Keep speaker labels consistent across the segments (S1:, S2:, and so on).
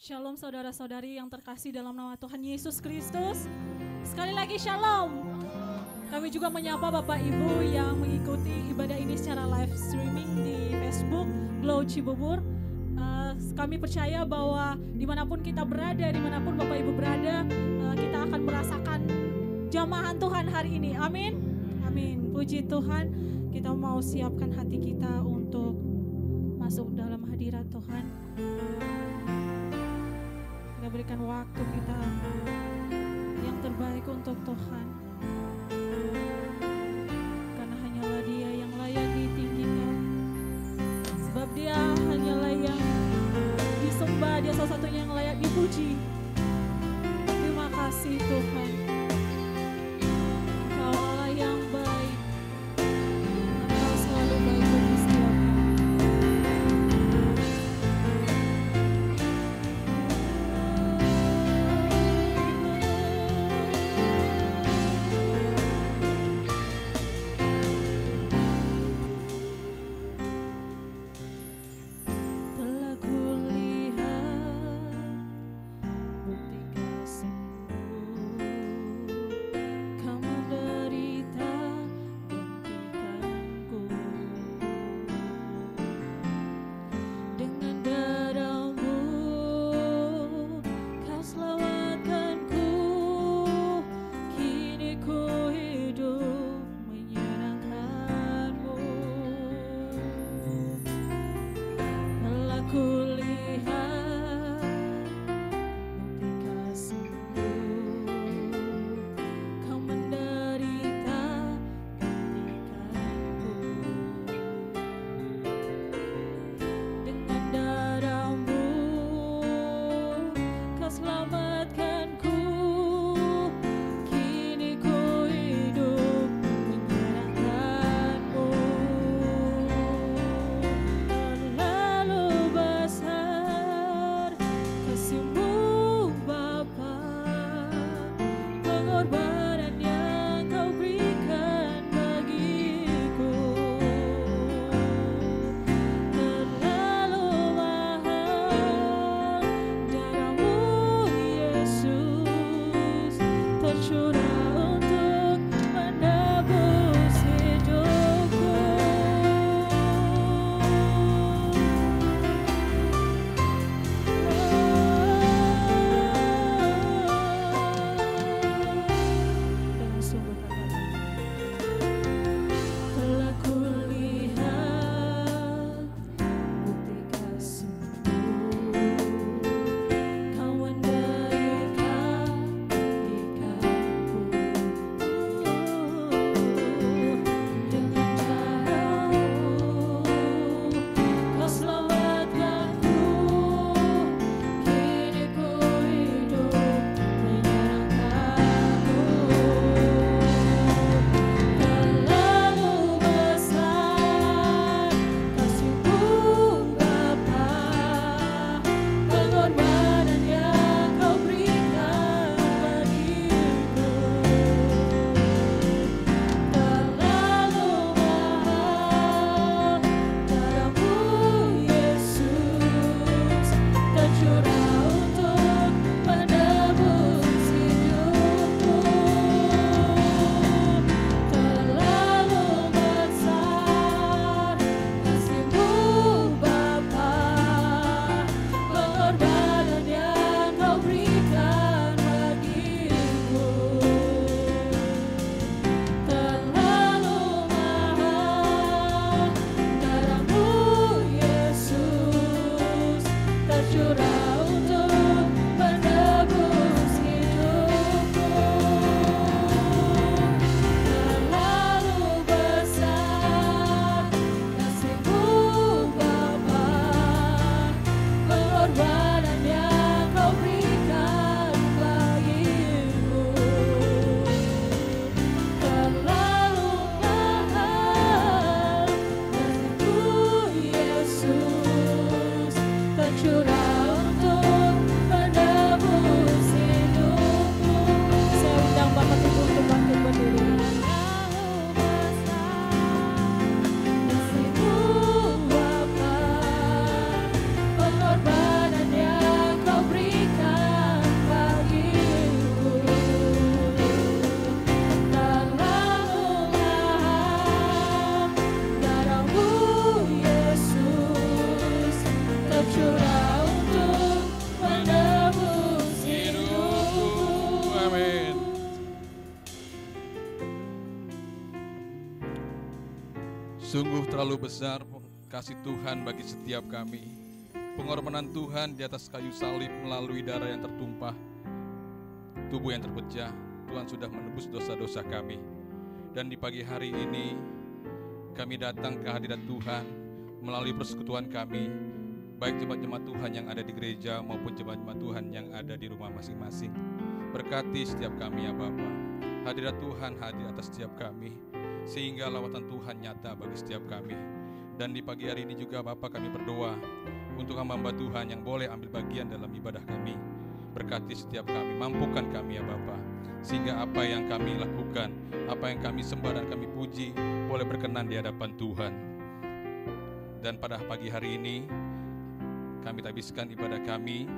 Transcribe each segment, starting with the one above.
S1: Shalom saudara-saudari yang terkasih dalam nama Tuhan Yesus Kristus. Sekali lagi shalom. Kami juga menyapa Bapak Ibu yang mengikuti ibadah ini secara live streaming di Facebook Glow Cibubur. Kami percaya bahwa dimanapun kita berada, dimanapun Bapak Ibu berada, kita akan merasakan jamahan Tuhan hari ini. Amin. Amin. Puji Tuhan. Kita mau siapkan hati kita untuk masuk dalam hadirat Tuhan. Kita berikan waktu kita yang terbaik untuk Tuhan. Karena hanyalah Dia yang layak ditinggikan. Sebab Dia hanyalah yang disembah, Dia satu-satunya yang layak dipuji. Terima kasih Tuhan. Engkau Allah yang baik. Engkau selalu baik bagi setiap kami. Telah kulihat bukti kasih-Mu
S2: Sungguh terlalu besar kasih Tuhan bagi setiap kami. Pengorbanan Tuhan di atas kayu salib melalui darah yang tertumpah, tubuh yang terpecah, Tuhan sudah menebus dosa-dosa kami. Dan di pagi hari ini kami datang ke hadirat Tuhan melalui persekutuan kami, baik jemaat-jemaat Tuhan yang ada di gereja maupun jemaat-jemaat Tuhan yang ada di rumah masing-masing. Berkati setiap kami ya Bapa. Hadirat Tuhan hadir atas setiap kami, sehingga lawatan Tuhan nyata bagi setiap kami. Dan di pagi hari ini juga Bapa, kami berdoa untuk hamba-hamba Tuhan yang boleh ambil bagian dalam ibadah kami. Berkati setiap kami, mampukan kami ya Bapa, sehingga apa yang kami lakukan, apa yang kami sembah dan kami puji boleh berkenan di hadapan Tuhan. Dan pada pagi hari ini kami habiskan ibadah kami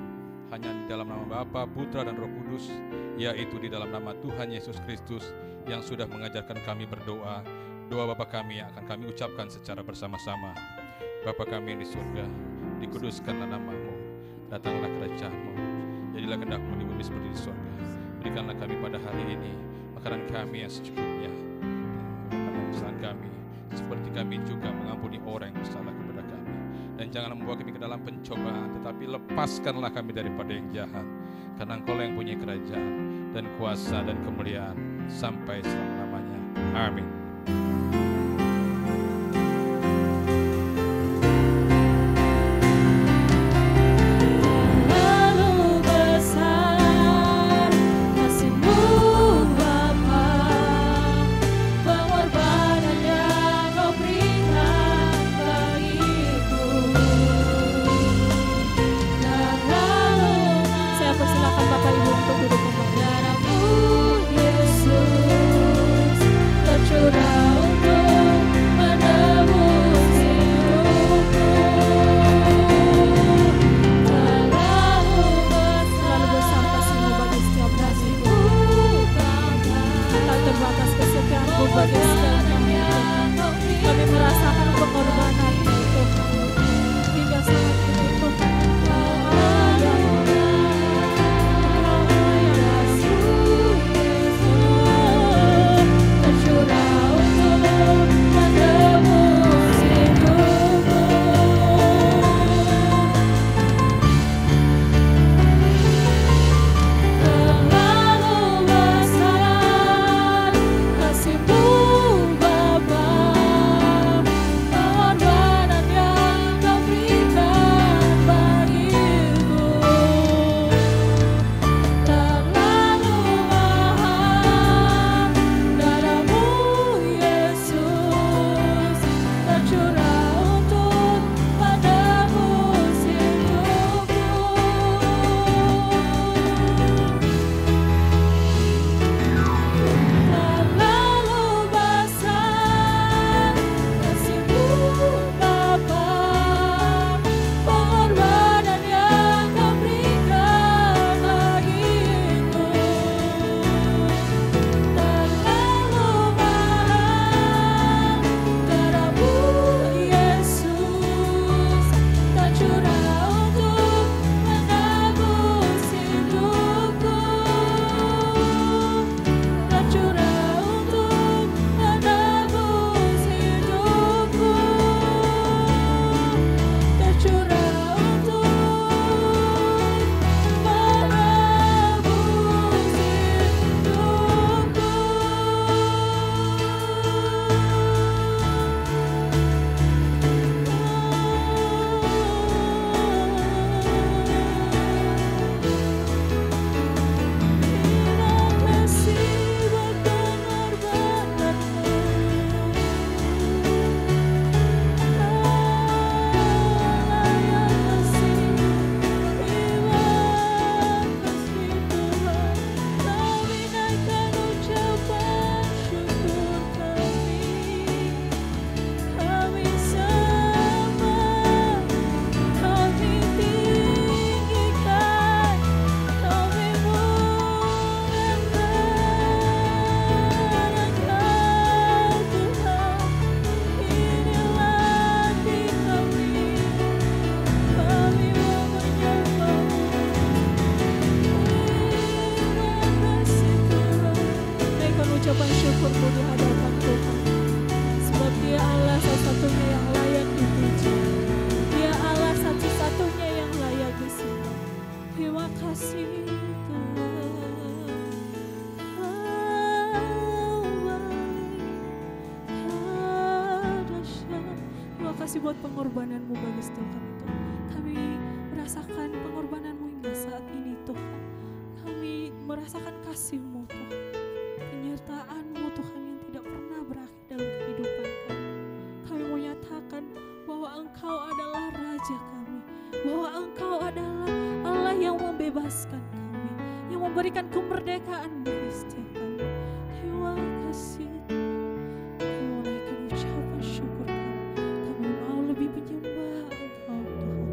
S2: hanya di dalam nama Bapa, Putra dan Roh Kudus, yaitu di dalam nama Tuhan Yesus Kristus yang sudah mengajarkan kami berdoa. Doa Bapa kami yang akan kami ucapkan secara bersama-sama. Bapa kami yang di surga, dikuduskanlah nama-Mu, datanglah kerajaan-Mu, jadilah kehendak-Mu di bumi seperti di surga. Berikanlah kami pada hari ini makanan kami yang secukupnya, dan mengampuni kesalahan kami seperti kami juga mengampuni orang yang bersalah kepada kami. Dan janganlah membawa kami ke dalam pencobaan, tetapi lepaskanlah kami daripada yang jahat, karena Engkau yang punya kerajaan dan kuasa dan kemuliaan sampai selama-lamanya. Amin.
S1: ucapan syukurku di hadapan Tuhan. Sebab Dia Allah satu kasih kasih buat pengorbananmu bagi setiap kami Tuhan. Kami merasakan pengorbananmu hingga saat ini Tuhan. Kami merasakan kasih-Mu Tuhan. Penyertaan-Mu Tuhan yang tidak pernah berakhir dalam kehidupan kami. Kami menyatakan bahwa Engkau adalah Raja kami. Bahwa Engkau adalah Allah yang membebaskan kami. Yang memberikan kemerdekaan bagi setiap kami. Terima kasih Tuhan. Kami menaikkan ucapan syukur kami. Kami mau lebih menyembah Engkau Tuhan.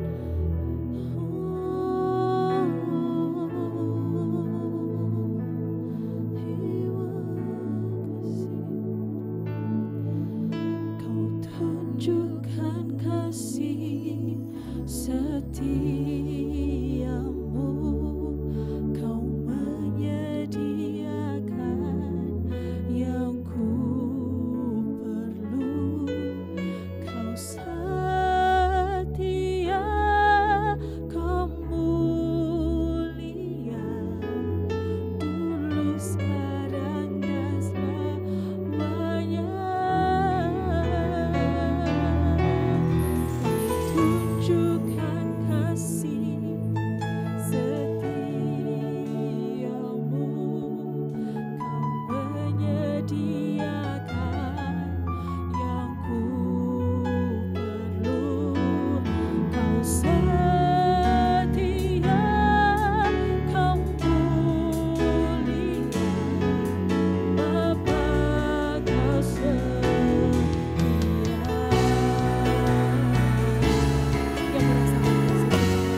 S1: Kau tunjukkan kasih setiamu, Kau menyediakan yang ku perlu. Kau setia, Kau mulia, dulu sekarang dan selamanya. Tunjukkan kasih setiamu, Kau menyediakan yang ku perlu. Kau setia, Kau mulia, Bapa Kau setia. Yang merasakan kasih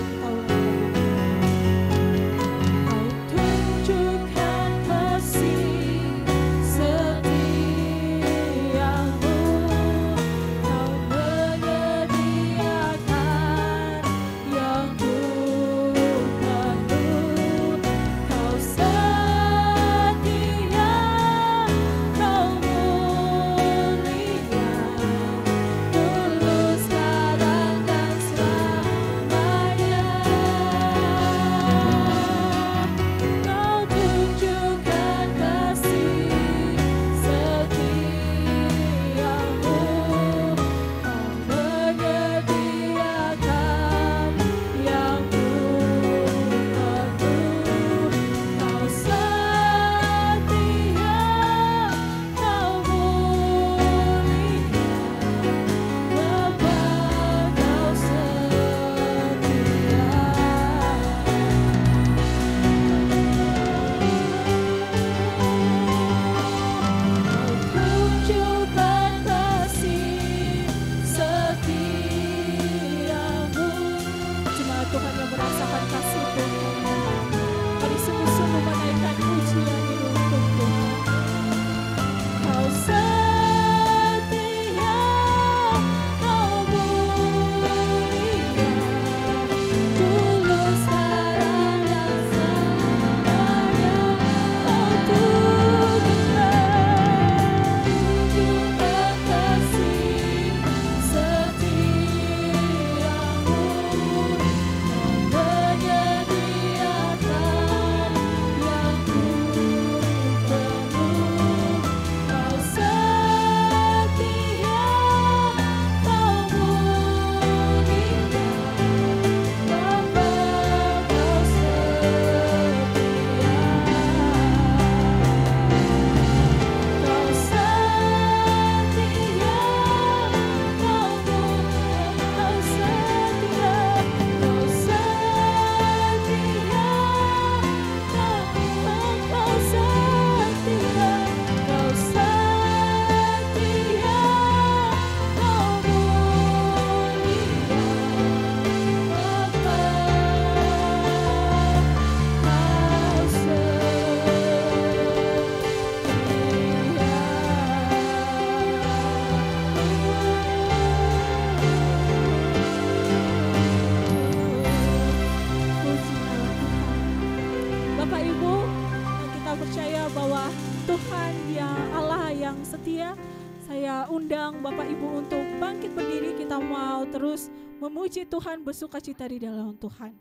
S1: setia. Saya undang Bapak Ibu untuk bangkit berdiri, kita mau terus memuji Tuhan, bersukacita di dalam Tuhan.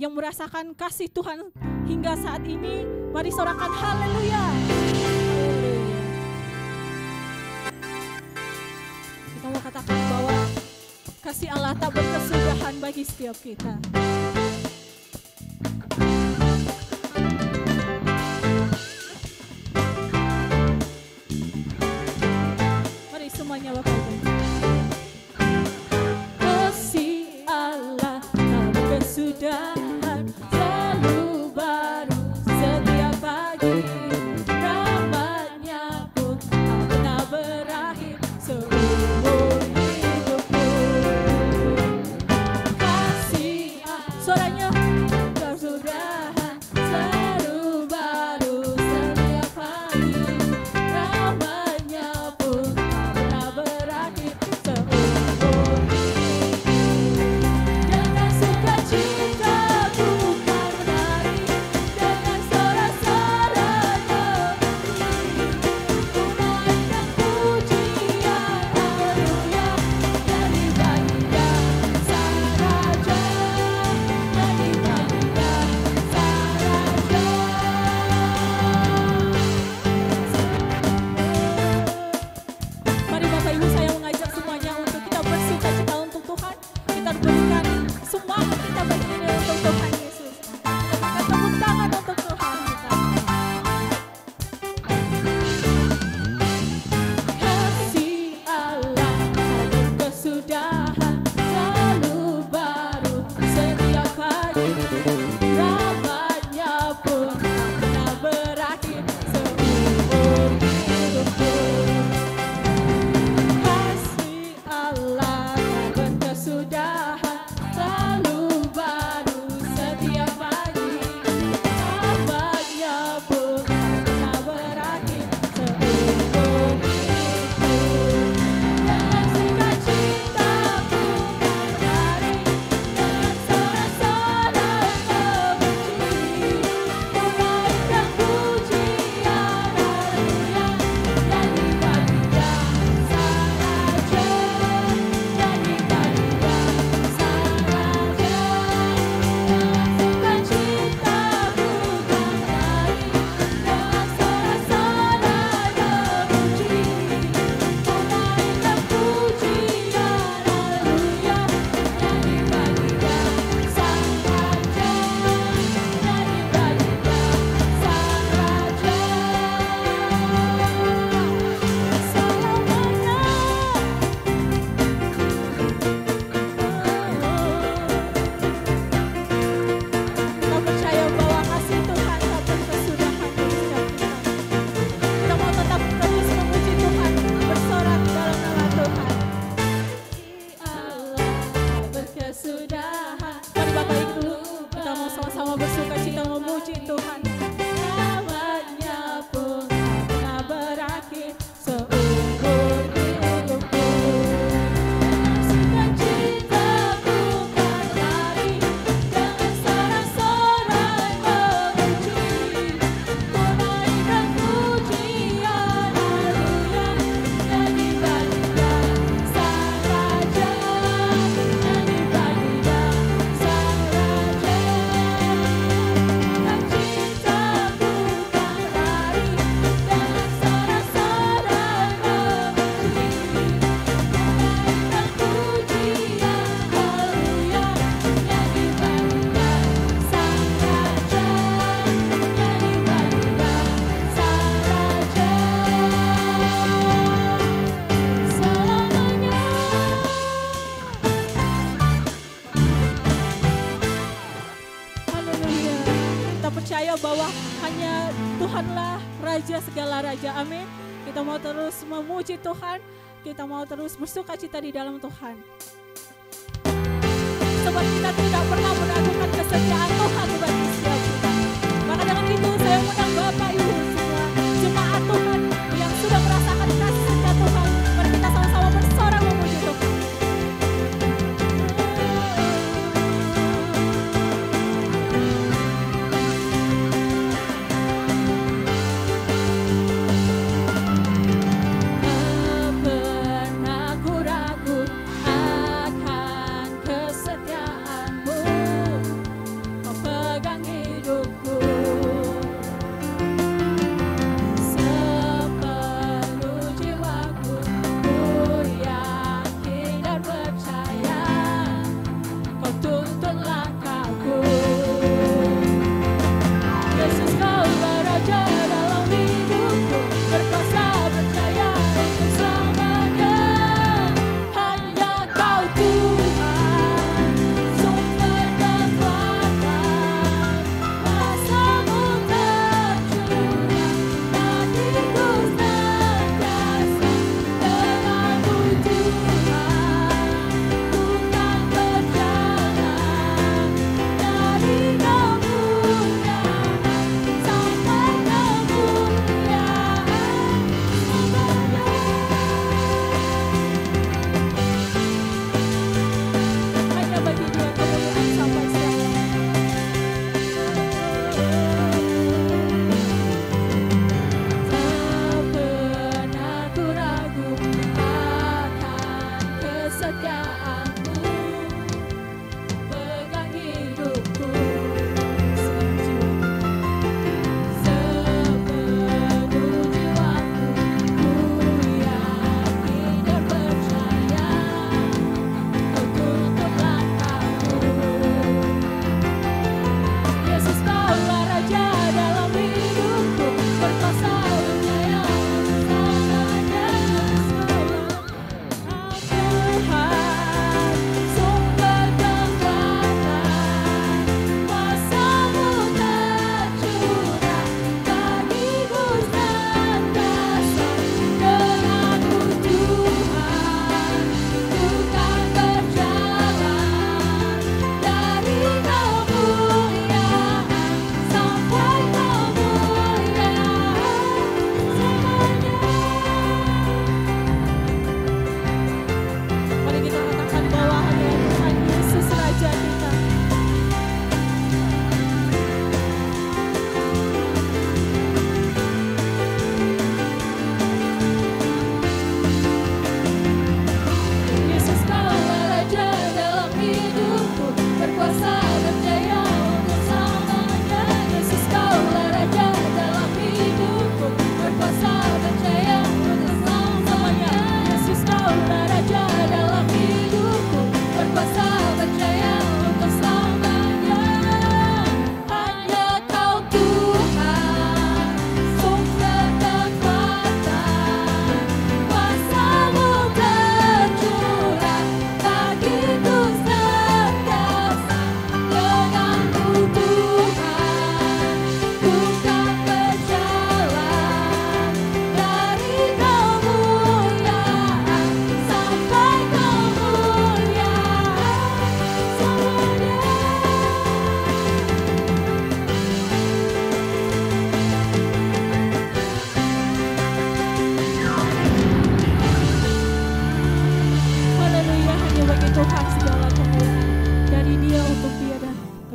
S1: yang merasakan kasih Tuhan hingga saat ini, mari sorakan haleluya. Kita mau katakan bahwa kasih Allah tak berkesudahan bagi setiap kita. Mari semuanya Bapak Ibu. Kasih Allah tak berkesudahan, selalu baru setiap pagi. Rahmat-Nya pun tak pernah berakhir seumur hidupku. Kasih suaranya berkesudahan, selalu baru setiap pagi. Rahmat-Nya pun tak pernah berakhir seumur hidupku. Dengan sukacita bukan menari, dengan sorak-sorai menaikkan pujian haleluya. Nyanyi baginya sang raja, nyanyi baginya sang raja. Mari Bapak Ibu, saya mengajak semuanya untuk kita bersuka-cita untuk Tuhan. Kita berikan semangat kita berdiri untuk Tuhan Yesus. Kita berikan tepuk tangan untuk Tuhan kita. Kasih Allah tak berkesudahan, selalu baru setiap pagi. Rahmat-Nya pun tak pernah berakhir seumur hidupku. Kasih Allah tak berkesudahan, selalu baru setiap pagi. Rahmat-Nya pun tak pernah berakhir seumur hidupku. Dengan sukacita bukan menari, dengan sorak-sorai memuji, menaikkan pujian haleluya. Nyanyi baginya sang raja, nyanyi baginya sang raja. Dengan sukacita bukan menari, dengan sorak-sorai memuji, menaikkan pujian haleluya. Nyanyi baginya sang raja, nyanyi baginya sang raja. Selamanya. Kita percaya bahwa kasih Tuhan tak berkesudahan bagi setiap kita. Kita mau tetap terus memuji Tuhan, bersorak dalam nama Tuhan. Kasih Allah tak berkesudahan. Mari Bapak Ibu, kita mau sama-sama bersukacita memuji Tuhan. Rahmat-Nya pun tak pernah berakhir seumur hidupku. Sukacita bukan menari, dengan sorak-sorai memuji, menaikkan pujian haleluya. Nyanyi baginya sang raja, nyanyi baginya sang raja. Sukacita bukan menari, dengan sorak-sorai memuji, menaikkan pujian haleluya. Nyanyi baginya sang raja, nyanyi baginya sang raja. Selamanya. Haleluya. Kita percaya bahwa hanya Tuhanlah Raja segala Raja. Amin. Kita mau terus memuji Tuhan. Kita mau terus bersukacita di dalam Tuhan. Sebab kita tidak pernah meragukan kesetiaan Tuhan bagi setiap kita. Maka dengan itu saya undang Bapak Ibu semua jemaat Tuhan yang sudah merasakan kasih setia Tuhan. Mari kita sama-sama bersorak memuji Tuhan. Tak pernah ku ragu akan kesetiaan-Mu.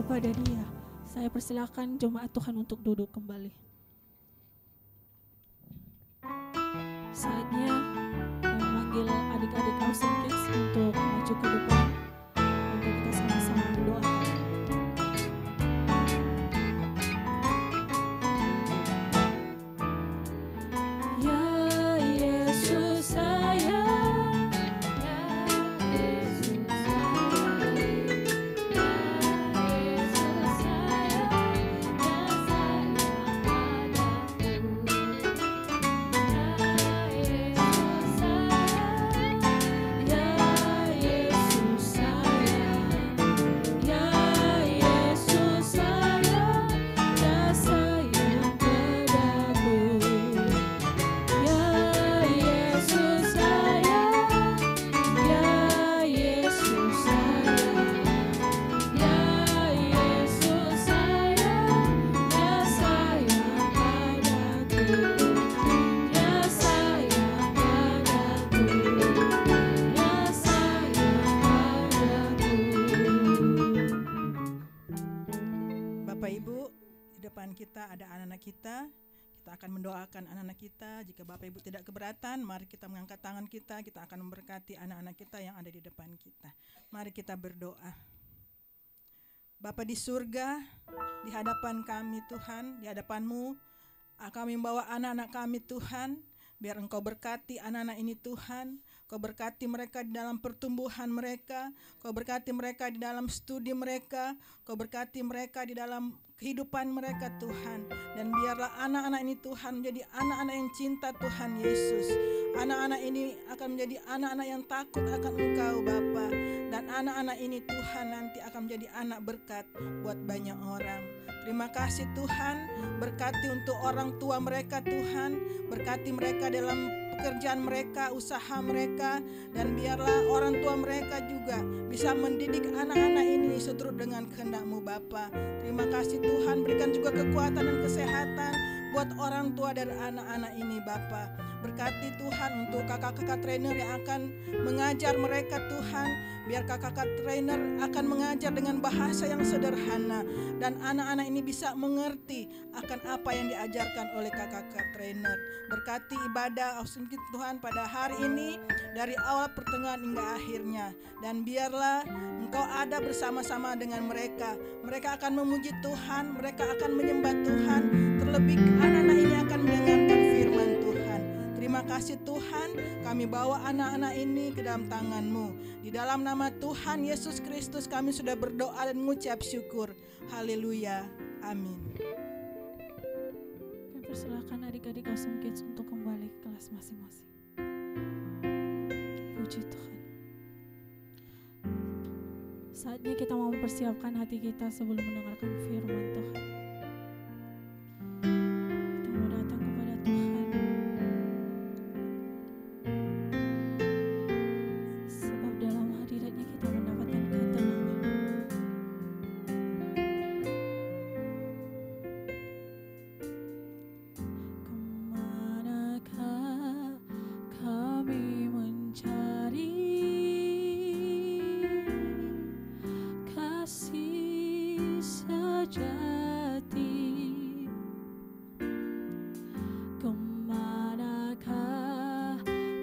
S1: kepada Dia. Saya persilakan jemaat Tuhan untuk duduk kembali. Saatnya kami memanggil adik-adik Awesome Kids untuk maju ke depan untuk kita sama-sama mendoakan.
S3: Kita ada anak-anak kita akan mendoakan anak-anak kita. Jika Bapak Ibu tidak keberatan, mari kita mengangkat tangan kita akan memberkati anak-anak kita yang ada di depan kita. Mari kita berdoa. Bapa di surga, di hadapan kami Tuhan, di hadapan-Mu, kami membawa anak-anak kami Tuhan, biar Engkau berkati anak-anak ini Tuhan. Kau berkati mereka di dalam pertumbuhan mereka, Kau berkati mereka di dalam studi mereka, Kau berkati mereka di dalam kehidupan mereka Tuhan. Dan biarlah anak-anak ini Tuhan menjadi anak-anak yang cinta Tuhan Yesus. Anak-anak ini akan menjadi anak-anak yang takut akan Engkau Bapa. Dan anak-anak ini Tuhan nanti akan menjadi anak berkat buat banyak orang. Terima kasih Tuhan, berkati untuk orang tua mereka Tuhan, berkati mereka dalam pekerjaan mereka, usaha mereka, dan biarlah orang tua mereka juga bisa mendidik anak-anak ini seturut dengan kehendak-Mu Bapa. Terima kasih Tuhan, berikan juga kekuatan dan kesehatan buat orang tua dari anak-anak ini Bapa. Berkati Tuhan untuk kakak-kakak trainer yang akan mengajar mereka Tuhan. Biar kakak-kakak trainer akan mengajar dengan bahasa yang sederhana. Dan anak-anak ini bisa mengerti akan apa yang diajarkan oleh kakak-kakak trainer. Berkati ibadah Awesome Kids Tuhan pada hari ini dari awal pertengahan hingga akhirnya. Dan biarlah Engkau ada bersama-sama dengan mereka. Mereka akan memuji Tuhan, mereka akan menyembah Tuhan. Terlebih anak-anak ini akan mendengarkan firman Tuhan. Terima kasih Tuhan, kami bawa anak-anak ini ke dalam tangan-Mu. Di dalam nama Tuhan Yesus Kristus kami sudah berdoa dan mengucap syukur. Haleluya. Amin.
S1: Kami persilakan adik-adik Awesome Kids untuk kembali ke kelas masing-masing. Puji Tuhan. Saatnya kita mau mempersiapkan hati kita sebelum mendengarkan firman Tuhan. Kita mau datang kepada Tuhan. Sebab dalam hadirat-Nya kita mendapatkan ketenangan. Kemanakah kami mencari kasih sejati? Kemanakah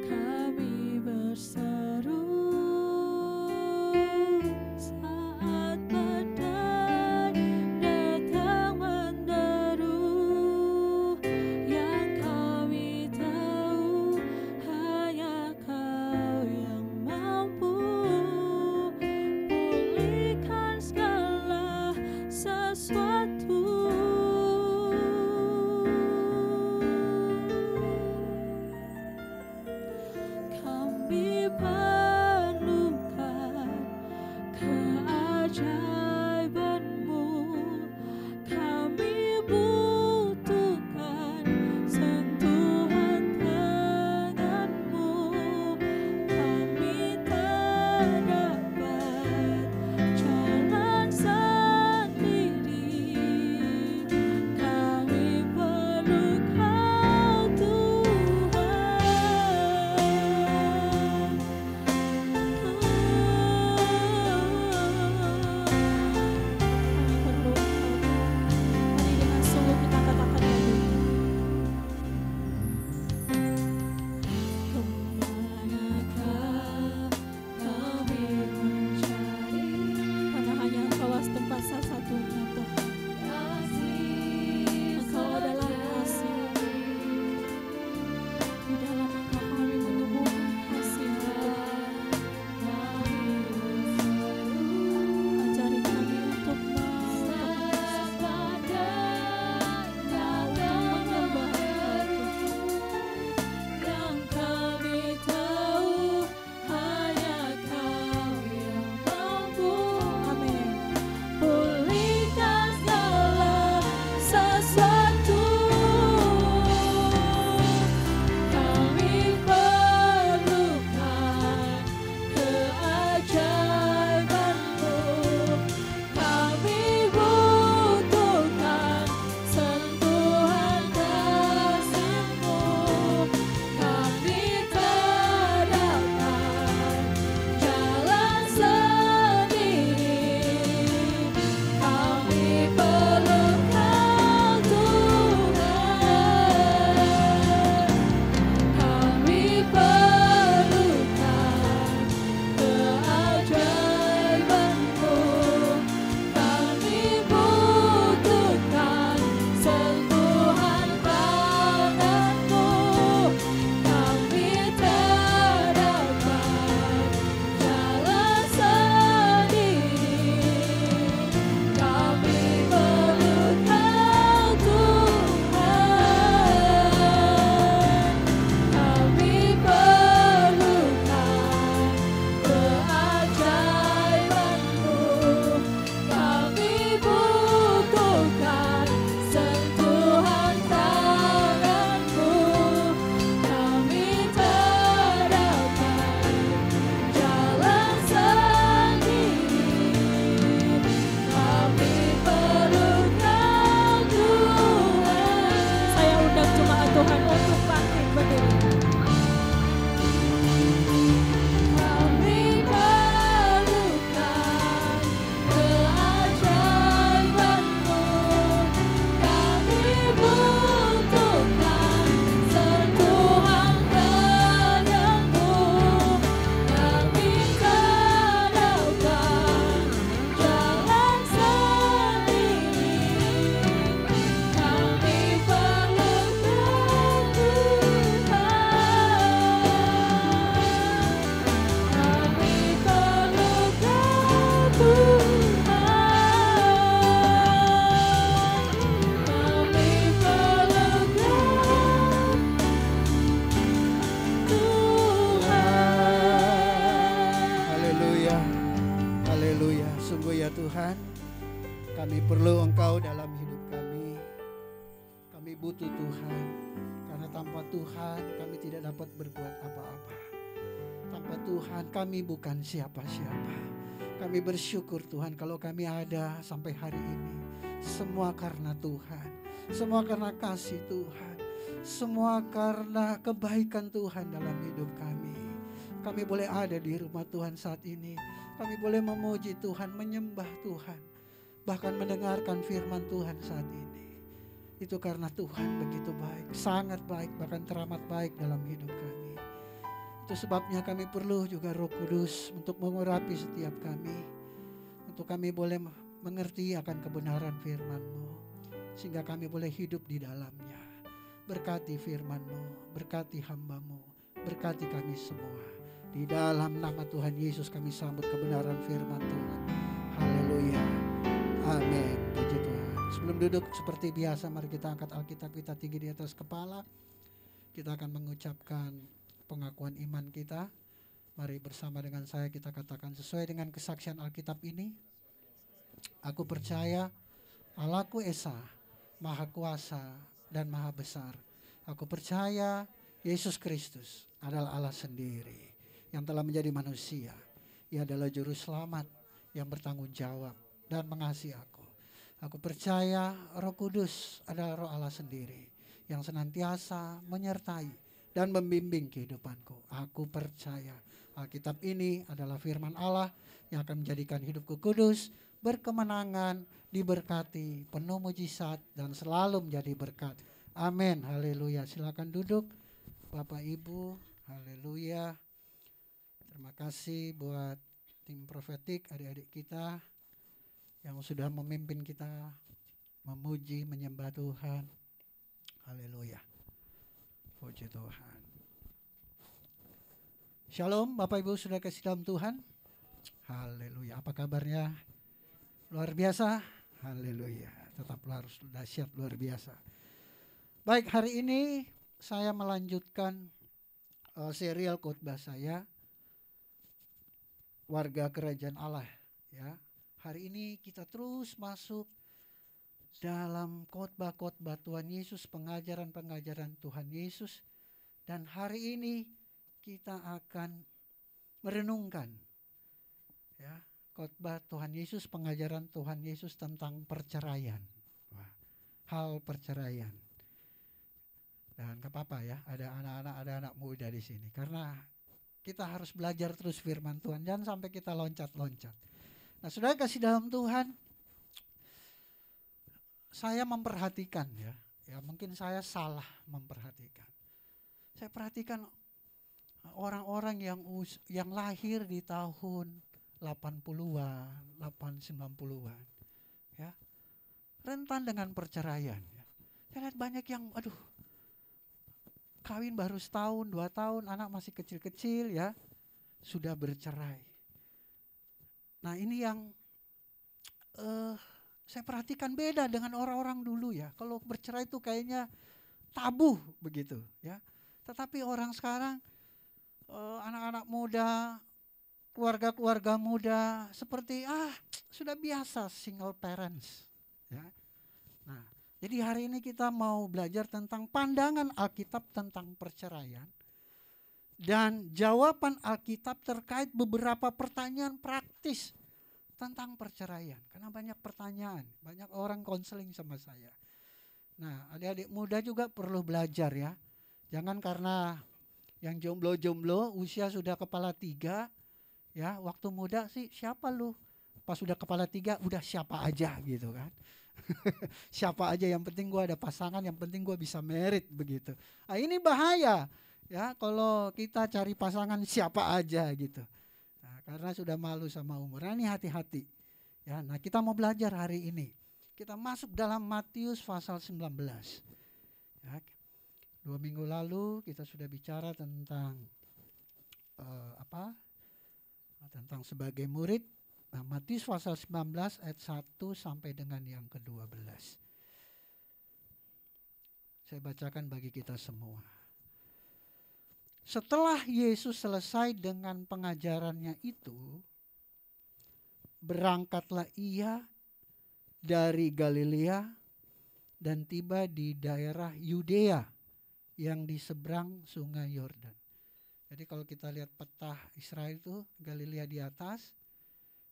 S1: kami berseru saat badai datang menderu? Yang kami tahu hanya Kau yang mampu pulihkan segala sesuatu. Kami perlukan keajaiban-Mu. Kami butuhkan sentuhan tangan-Mu. Kami tak dapat jalan sendiri.
S4: perlu Engkau dalam hidup kami. Kami butuh Tuhan, karena tanpa Tuhan kami tidak dapat berbuat apa-apa. Tanpa Tuhan kami bukan siapa-siapa. Kami bersyukur Tuhan kalau kami ada sampai hari ini. Semua karena Tuhan, semua karena kasih Tuhan, semua karena kebaikan Tuhan dalam hidup kami. Kami boleh ada di rumah Tuhan saat ini. Kami boleh memuji Tuhan, menyembah Tuhan, bahkan mendengarkan firman Tuhan saat ini. Itu karena Tuhan begitu baik, sangat baik, bahkan teramat baik dalam hidup kami. Itu sebabnya kami perlu juga Roh Kudus untuk mengurapi setiap kami, untuk kami boleh mengerti akan kebenaran firman-Mu, sehingga kami boleh hidup di dalamnya. Berkati firman-Mu, berkati hamba-Mu, berkati kami semua. Di dalam nama Tuhan Yesus kami sambut kebenaran firman Tuhan. Haleluya. Amin. Puji Tuhan. Sebelum duduk seperti biasa, mari kita angkat Alkitab kita tinggi di atas kepala. Kita akan mengucapkan pengakuan iman kita. Mari bersama dengan saya kita katakan sesuai dengan kesaksian Alkitab ini. Aku percaya Allahku Esa, Maha Kuasa dan Maha Besar. Aku percaya Yesus Kristus adalah Allah sendiri yang telah menjadi manusia. Ia adalah juru selamat yang bertanggung jawab dan mengasihi aku. Aku percaya Roh Kudus adalah Roh Allah sendiri yang senantiasa menyertai dan membimbing kehidupanku. Aku percaya Alkitab ini adalah firman Allah yang akan menjadikan hidupku kudus, berkemenangan, diberkati, penuh mujizat dan selalu menjadi berkat. Amin. Haleluya. Silakan duduk Bapak Ibu. Haleluya. Terima kasih buat tim profetik, adik-adik kita yang sudah memimpin kita memuji, menyembah Tuhan. Haleluya. Puji Tuhan. Shalom Bapak Ibu sudah kasih dalam Tuhan. Haleluya. Apa kabarnya? Luar biasa. Haleluya. Tetaplah harus dahsyat, luar biasa. Baik, hari ini saya melanjutkan serial khotbah saya, Warga Kerajaan Allah, ya. Hari ini kita terus masuk dalam khotbah-khotbah Tuhan Yesus, pengajaran-pengajaran Tuhan Yesus, dan hari ini kita akan merenungkan, ya, khotbah Tuhan Yesus, pengajaran Tuhan Yesus tentang perceraian. Wah, hal perceraian. Dan gak apa-apa ya, ada anak-anak, ada anak muda di sini, karena kita harus belajar terus firman Tuhan, jangan sampai kita loncat-loncat. Nah, saudara kasih dalam Tuhan, saya memperhatikan ya mungkin saya salah memperhatikan. Saya perhatikan orang-orang yang lahir di tahun 80-an, 90-an, ya, rentan dengan perceraian. Ya. Saya lihat banyak yang, kawin baru setahun, 2 tahun, anak masih kecil-kecil ya, sudah bercerai. Nah ini yang saya perhatikan beda dengan orang-orang dulu ya. Kalau bercerai itu kayaknya tabu begitu ya. Tetapi orang sekarang, anak-anak muda, keluarga-keluarga muda, seperti sudah biasa single parents ya. Nah, jadi hari ini kita mau belajar tentang pandangan Alkitab tentang perceraian dan jawaban Alkitab terkait beberapa pertanyaan praktis tentang perceraian. Karena banyak pertanyaan, banyak orang konseling sama saya. Nah, adik-adik muda juga perlu belajar ya. Jangan karena yang jomblo-jomblo usia sudah kepala 3 ya, waktu muda sih siapa lu? Pas sudah kepala 3 udah siapa aja gitu kan. Siapa aja, yang penting gue ada pasangan, yang penting gue bisa merit begitu. Nah, ini bahaya ya kalau kita cari pasangan siapa aja gitu. Nah, karena sudah malu sama umur. Nah, ini hati-hati ya. Nah, kita mau belajar hari ini. Kita masuk dalam Matius pasal 19 ya. 2 minggu lalu kita sudah bicara tentang tentang sebagai murid. Nah, Matius pasal 19 ayat 1 sampai dengan yang ke-12. Saya bacakan bagi kita semua. Setelah Yesus selesai dengan pengajarannya itu, berangkatlah ia dari Galilea dan tiba di daerah Yudea yang di seberang sungai Yordan. Jadi kalau kita lihat peta Israel itu Galilea di atas,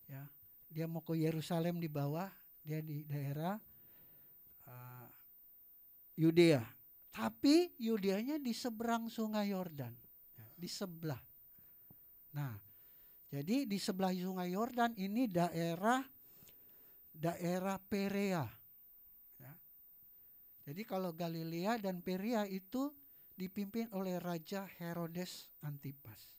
S4: ya, dia mau ke Yerusalem di bawah, dia di daerah Yudea. Tapi Yudeanya di seberang sungai Yordan, ya, di sebelah. Nah, jadi di sebelah sungai Yordan ini daerah Perea. Ya. Jadi kalau Galilea dan Perea itu dipimpin oleh Raja Herodes Antipas.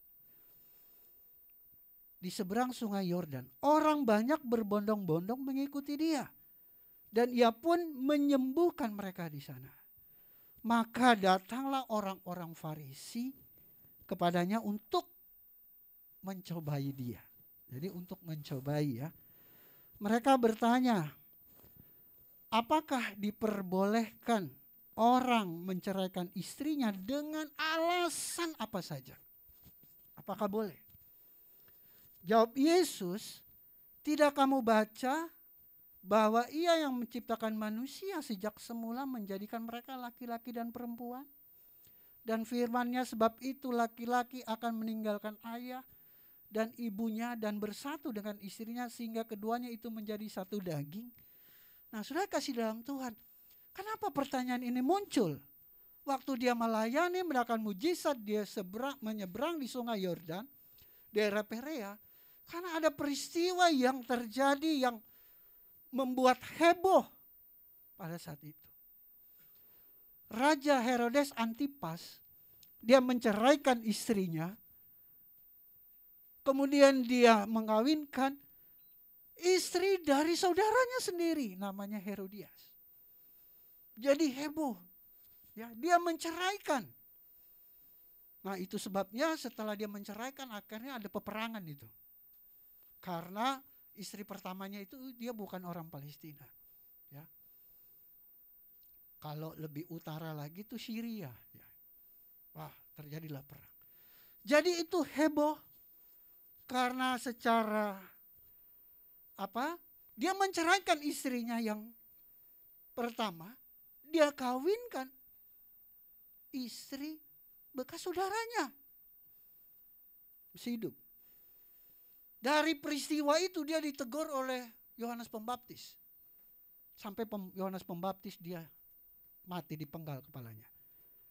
S4: Di seberang sungai Yordan, orang banyak berbondong-bondong mengikuti dia. Dan ia pun menyembuhkan mereka di sana. Maka datanglah orang-orang Farisi kepadanya untuk mencobai dia. Jadi untuk mencobai, ya. Mereka bertanya, apakah diperbolehkan orang menceraikan istrinya dengan alasan apa saja? Apakah boleh? Jawab Yesus, tidak kamu baca bahwa ia yang menciptakan manusia sejak semula menjadikan mereka laki-laki dan perempuan? Dan firman-Nya, sebab itu laki-laki akan meninggalkan ayah dan ibunya dan bersatu dengan istrinya sehingga keduanya itu menjadi satu daging. Nah, saudara kasih dalam Tuhan, kenapa pertanyaan ini muncul? Waktu dia melayani, melakukan mujizat, dia menyeberang di sungai Yordan, daerah Perea, karena ada peristiwa yang terjadi yang membuat heboh pada saat itu. Raja Herodes Antipas, dia menceraikan istrinya, kemudian dia mengawinkan istri dari saudaranya sendiri, namanya Herodias. Jadi heboh, ya, dia menceraikan. Nah, itu sebabnya setelah dia menceraikan akhirnya ada peperangan itu. Karena istri pertamanya itu dia bukan orang Palestina, ya. Kalau lebih utara lagi itu Syria, ya. Wah, terjadilah perang. Jadi itu heboh karena secara dia menceraikan istrinya yang pertama, dia kawinkan istri bekas saudaranya masih hidup. Dari peristiwa itu dia ditegur oleh Yohanes Pembaptis. Sampai Yohanes Pembaptis dia mati dipenggal kepalanya.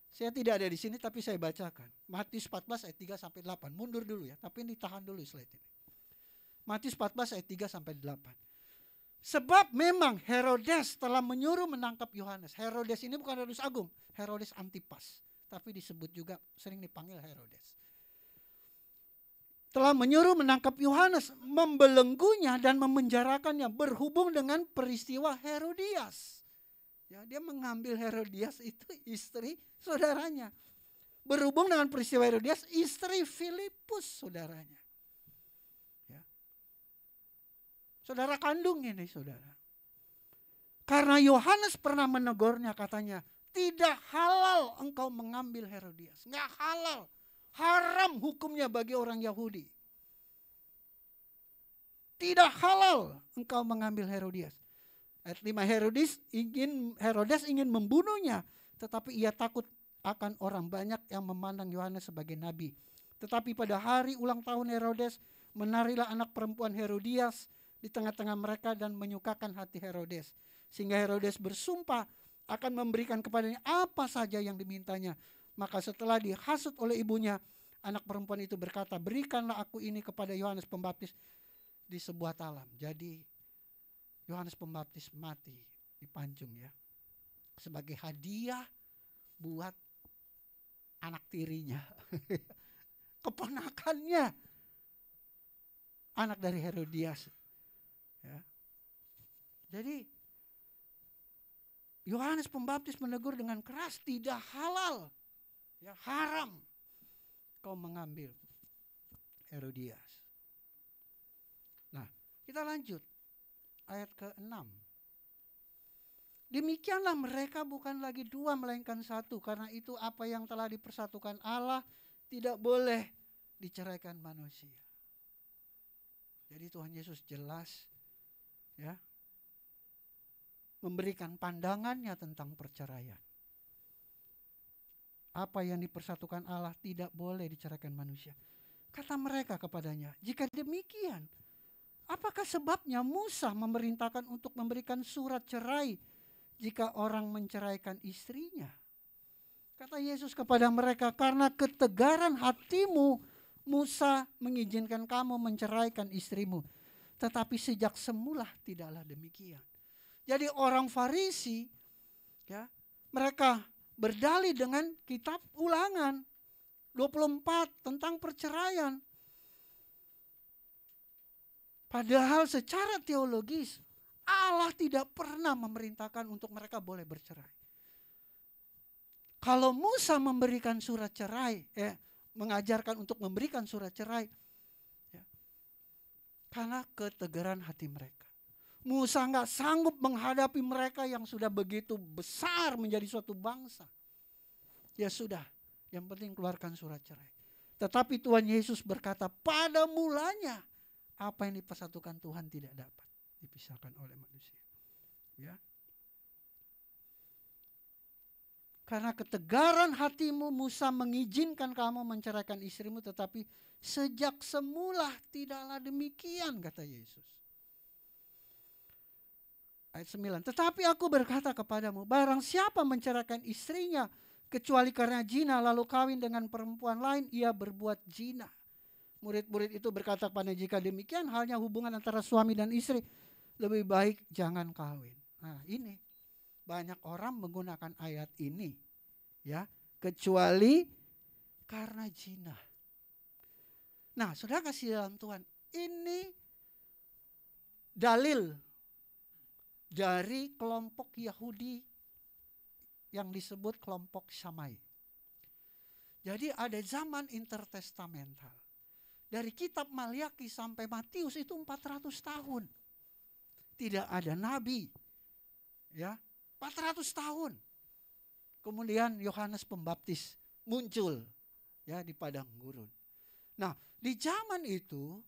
S4: Saya tidak ada di sini tapi saya bacakan. Matius 14 ayat 3 sampai 8. Mundur dulu ya, tapi ditahan dulu slide ini. Matius 14 ayat 3 sampai 8. Sebab memang Herodes telah menyuruh menangkap Yohanes. Herodes ini bukan Herodes Agung, Herodes Antipas. Tapi disebut juga sering dipanggil Herodes. Telah menyuruh menangkap Yohanes, membelenggunya dan memenjarakannya berhubung dengan peristiwa Herodias. Ya, dia mengambil Herodias itu istri saudaranya. Berhubung dengan peristiwa Herodias, istri Filipus saudaranya. Ya. Saudara kandung ini, saudara. Karena Yohanes pernah menegurnya, katanya, tidak halal engkau mengambil Herodias. Enggak halal. Haram hukumnya bagi orang Yahudi. Tidak halal engkau mengambil Herodias. Ayat 5, Herodes ingin membunuhnya, tetapi ia takut akan orang banyak yang memandang Yohanes sebagai nabi. Tetapi pada hari ulang tahun Herodes, menarilah anak perempuan Herodias di tengah-tengah mereka dan menyukakan hati Herodes. Sehingga Herodes bersumpah akan memberikan kepadanya apa saja yang dimintanya. Maka setelah dihasut oleh ibunya, anak perempuan itu berkata, berikanlah aku ini kepada Yohanes Pembaptis di sebuah talam. Jadi Yohanes Pembaptis mati dipancung, ya, sebagai hadiah buat anak tirinya, keponakannya, anak dari Herodias. Ya. Jadi Yohanes Pembaptis menegur dengan keras, tidak halal, ya, haram kau mengambil Herodias. Nah, kita lanjut ayat ke-6. Demikianlah mereka bukan lagi dua melainkan satu, karena itu apa yang telah dipersatukan Allah tidak boleh diceraikan manusia. Jadi Tuhan Yesus jelas, ya, memberikan pandangannya tentang perceraian. Apa yang dipersatukan Allah tidak boleh diceraikan manusia. Kata mereka kepadanya, jika demikian, apakah sebabnya Musa memerintahkan untuk memberikan surat cerai jika orang menceraikan istrinya? Kata Yesus kepada mereka, karena ketegaran hatimu, Musa mengizinkan kamu menceraikan istrimu. Tetapi sejak semula tidaklah demikian. Jadi orang Farisi, ya, mereka berdalih dengan kitab Ulangan 24 tentang perceraian. Padahal secara teologis Allah tidak pernah memerintahkan untuk mereka boleh bercerai. Kalau Musa memberikan surat cerai, mengajarkan untuk memberikan surat cerai, ya, karena ketegaran hati mereka. Musa nggak sanggup menghadapi mereka yang sudah begitu besar menjadi suatu bangsa. Ya sudah, yang penting keluarkan surat cerai. Tetapi Tuhan Yesus berkata, pada mulanya apa yang dipersatukan Tuhan tidak dapat dipisahkan oleh manusia. Ya. Karena ketegaran hatimu, Musa mengizinkan kamu menceraikan istrimu, tetapi sejak semula tidaklah demikian, kata Yesus. Ayat 9, tetapi aku berkata kepadamu, barang siapa menceraikan istrinya kecuali karena zina lalu kawin dengan perempuan lain, ia berbuat zina. Murid-murid itu berkata kepada, jika demikian halnya hubungan antara suami dan istri, lebih baik jangan kawin. Nah ini, banyak orang menggunakan ayat ini, ya, kecuali karena zina. Nah, saudara kasih dalam Tuhan, ini dalil dari kelompok Yahudi yang disebut kelompok Syamai. Jadi ada zaman intertestamental. Dari kitab Maliaki sampai Matius itu 400 tahun. Tidak ada nabi. Ya, 400 tahun. Kemudian Yohanes Pembaptis muncul, ya, di padang gurun. Nah, di zaman itu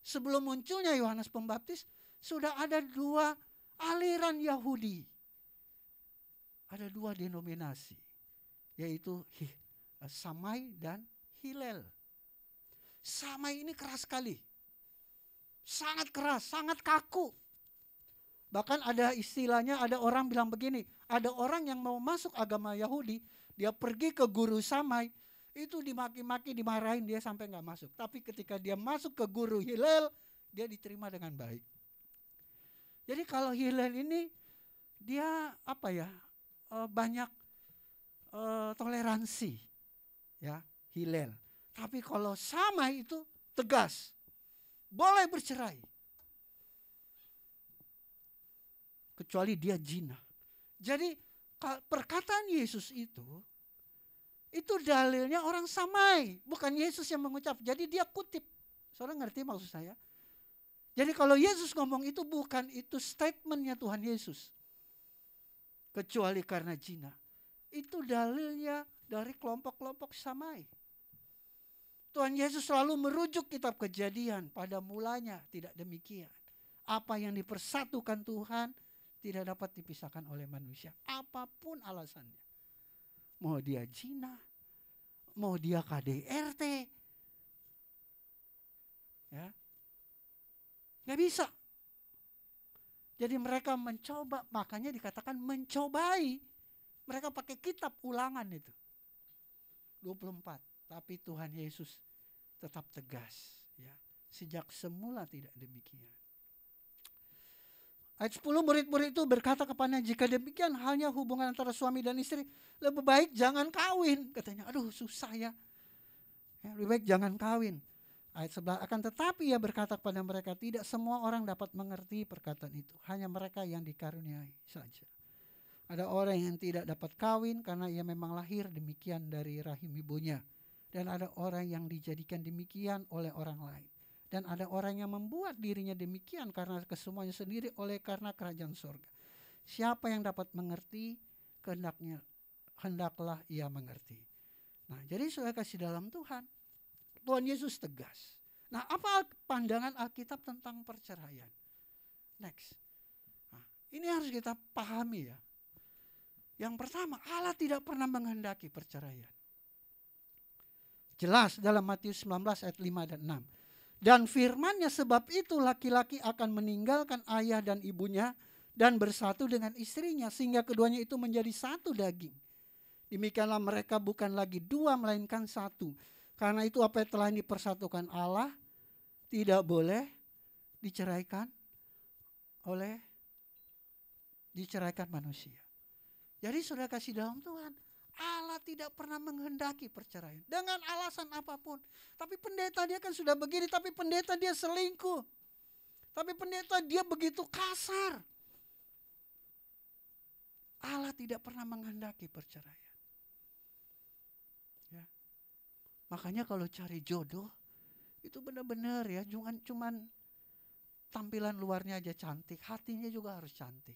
S4: sebelum munculnya Yohanes Pembaptis sudah ada dua aliran Yahudi. Ada dua denominasi, yaitu Samai dan Hillel. Samai ini keras sekali. Sangat keras, sangat kaku. Bahkan ada istilahnya, ada orang bilang begini, ada orang yang mau masuk agama Yahudi, dia pergi ke guru Samai, itu dimaki-maki, dimarahin, dia sampai nggak masuk. Tapi ketika dia masuk ke guru Hillel, dia diterima dengan baik. Jadi kalau Hillel ini dia apa ya, banyak toleransi, ya, Hillel. Tapi kalau Samai itu tegas, boleh bercerai. Kecuali dia zina. Jadi perkataan Yesus itu dalilnya orang Samai, bukan Yesus yang mengucap. Jadi dia kutip. Saudara ngerti maksud saya? Jadi kalau Yesus ngomong itu bukan itu statementnya Tuhan Yesus. Kecuali karena zina. Itu dalilnya dari kelompok-kelompok Samai. Tuhan Yesus selalu merujuk kitab Kejadian. Pada mulanya tidak demikian. Apa yang dipersatukan Tuhan tidak dapat dipisahkan oleh manusia. Apapun alasannya. Mau dia zina, mau dia KDRT. Ya. Gak bisa. Jadi mereka mencoba, makanya dikatakan mencobai. Mereka pakai kitab Ulangan itu. 24. Tapi Tuhan Yesus tetap tegas. Ya. Sejak semula tidak demikian. Ayat 10, murid-murid itu berkata kepadanya, jika demikian halnya hubungan antara suami dan istri, lebih baik jangan kawin. Katanya, aduh susah ya. Lebih baik jangan kawin. Ayat 11, akan tetapi ia berkata kepada mereka, tidak semua orang dapat mengerti perkataan itu. Hanya mereka yang dikaruniai saja. Ada orang yang tidak dapat kawin karena ia memang lahir demikian dari rahim ibunya. Dan ada orang yang dijadikan demikian oleh orang lain. Dan ada orang yang membuat dirinya demikian karena kesemuanya sendiri oleh karena kerajaan surga. Siapa yang dapat mengerti, hendaklah ia mengerti. Nah, jadi saya kasih dalam Tuhan. Tuhan Yesus tegas. Nah, apa pandangan Alkitab tentang perceraian? Next. Nah, Ini harus kita pahami ya. Yang pertama, Allah tidak pernah menghendaki perceraian. Jelas dalam Matius 19 ayat 5 dan 6. Dan firman-Nya, sebab itu laki-laki akan meninggalkan ayah dan ibunya dan bersatu dengan istrinya sehingga keduanya itu menjadi satu daging. Demikianlah mereka bukan lagi dua melainkan satu. Karena itu apa yang telah dipersatukan Allah tidak boleh diceraikan manusia. Jadi saudara kasih dalam Tuhan, Allah tidak pernah menghendaki perceraian dengan alasan apapun. Tapi pendeta dia kan sudah begini, tapi pendeta dia selingkuh. Tapi pendeta dia begitu kasar. Allah tidak pernah menghendaki perceraian. Ya. Makanya kalau cari jodoh itu benar-benar ya, cuman tampilan luarnya aja cantik, hatinya juga harus cantik.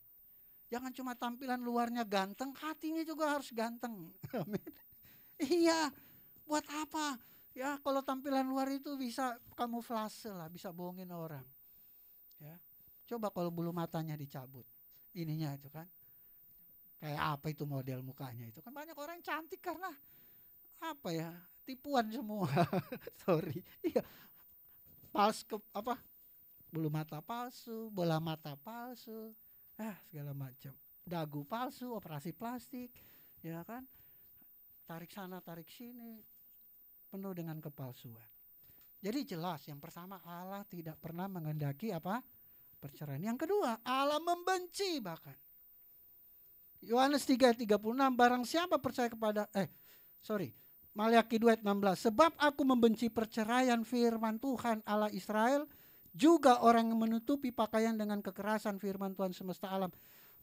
S4: Jangan cuma tampilan luarnya ganteng, hatinya juga harus ganteng. Amin. Iya, buat apa? Ya kalau tampilan luar itu bisa kamuflase lah, bisa bohongin orang. Ya, coba kalau bulu matanya dicabut, ininya itu kan, kayak apa itu model mukanya itu kan banyak orang yang cantik karena apa ya, tipuan semua. Sorry, iya, bulu mata palsu, bola mata palsu. Segala macam, dagu palsu, operasi plastik, ya kan, tarik sana tarik sini, penuh dengan kepalsuan. Jadi jelas yang pertama, Allah tidak pernah menghendaki perceraian. Yang kedua, Allah membenci bahkan. Yohanes 3:36, barang siapa percaya kepada Maliaki 2:16, sebab aku membenci perceraian, firman Tuhan Allah Israel, juga orang yang menutupi pakaian dengan kekerasan, firman Tuhan semesta alam.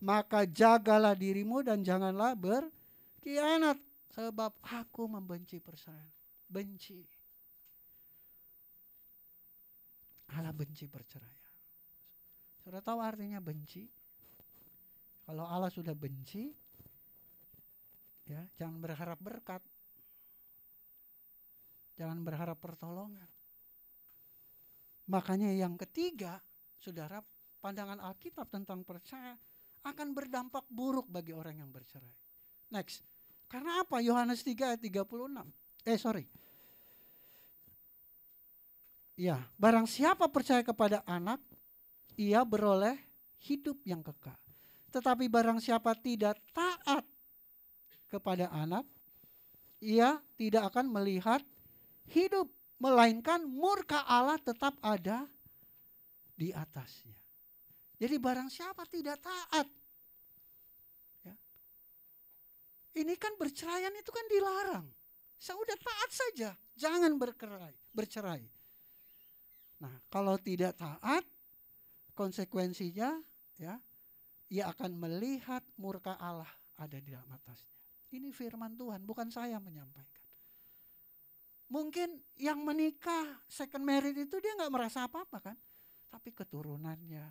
S4: Maka jagalah dirimu dan janganlah berkhianat, sebab aku membenci perceraian. Benci. Allah benci perceraian. Sudah tahu artinya benci? Kalau Allah sudah benci, ya jangan berharap berkat. Jangan berharap pertolongan. Makanya yang ketiga, saudara, pandangan Alkitab tentang perceraian akan berdampak buruk bagi orang yang bercerai. Next. Karena apa? Yohanes 3 ayat 36. Ya, barang siapa percaya kepada anak, ia beroleh hidup yang kekal. Tetapi barang siapa tidak taat kepada anak, ia tidak akan melihat hidup, melainkan murka Allah tetap ada di atasnya. Jadi barang siapa tidak taat, ya, ini kan berceraian itu kan dilarang. Sudah taat saja, jangan bercerai. Nah, kalau tidak taat, konsekuensinya ya, ia akan melihat murka Allah ada di dalam atasnya. Ini firman Tuhan, bukan saya menyampaikan. Mungkin yang menikah second marriage itu dia nggak merasa apa-apa kan, tapi keturunannya,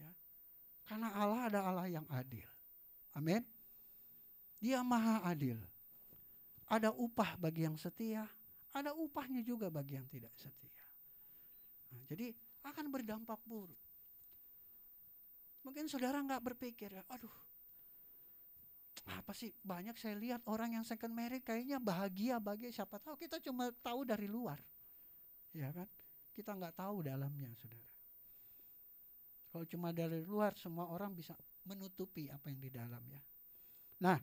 S4: ya, karena Allah ada Allah yang adil, amin. Dia maha adil. Ada upah bagi yang setia, ada upahnya juga bagi yang tidak setia. Nah, jadi akan berdampak buruk. Mungkin saudara nggak berpikir, aduh, apa sih, banyak saya lihat orang yang second marriage kayaknya bahagia, siapa tahu, kita cuma tahu dari luar, ya kan, kita nggak tahu dalamnya, saudara. Kalau cuma dari luar, semua orang bisa menutupi apa yang di dalam, ya. Nah,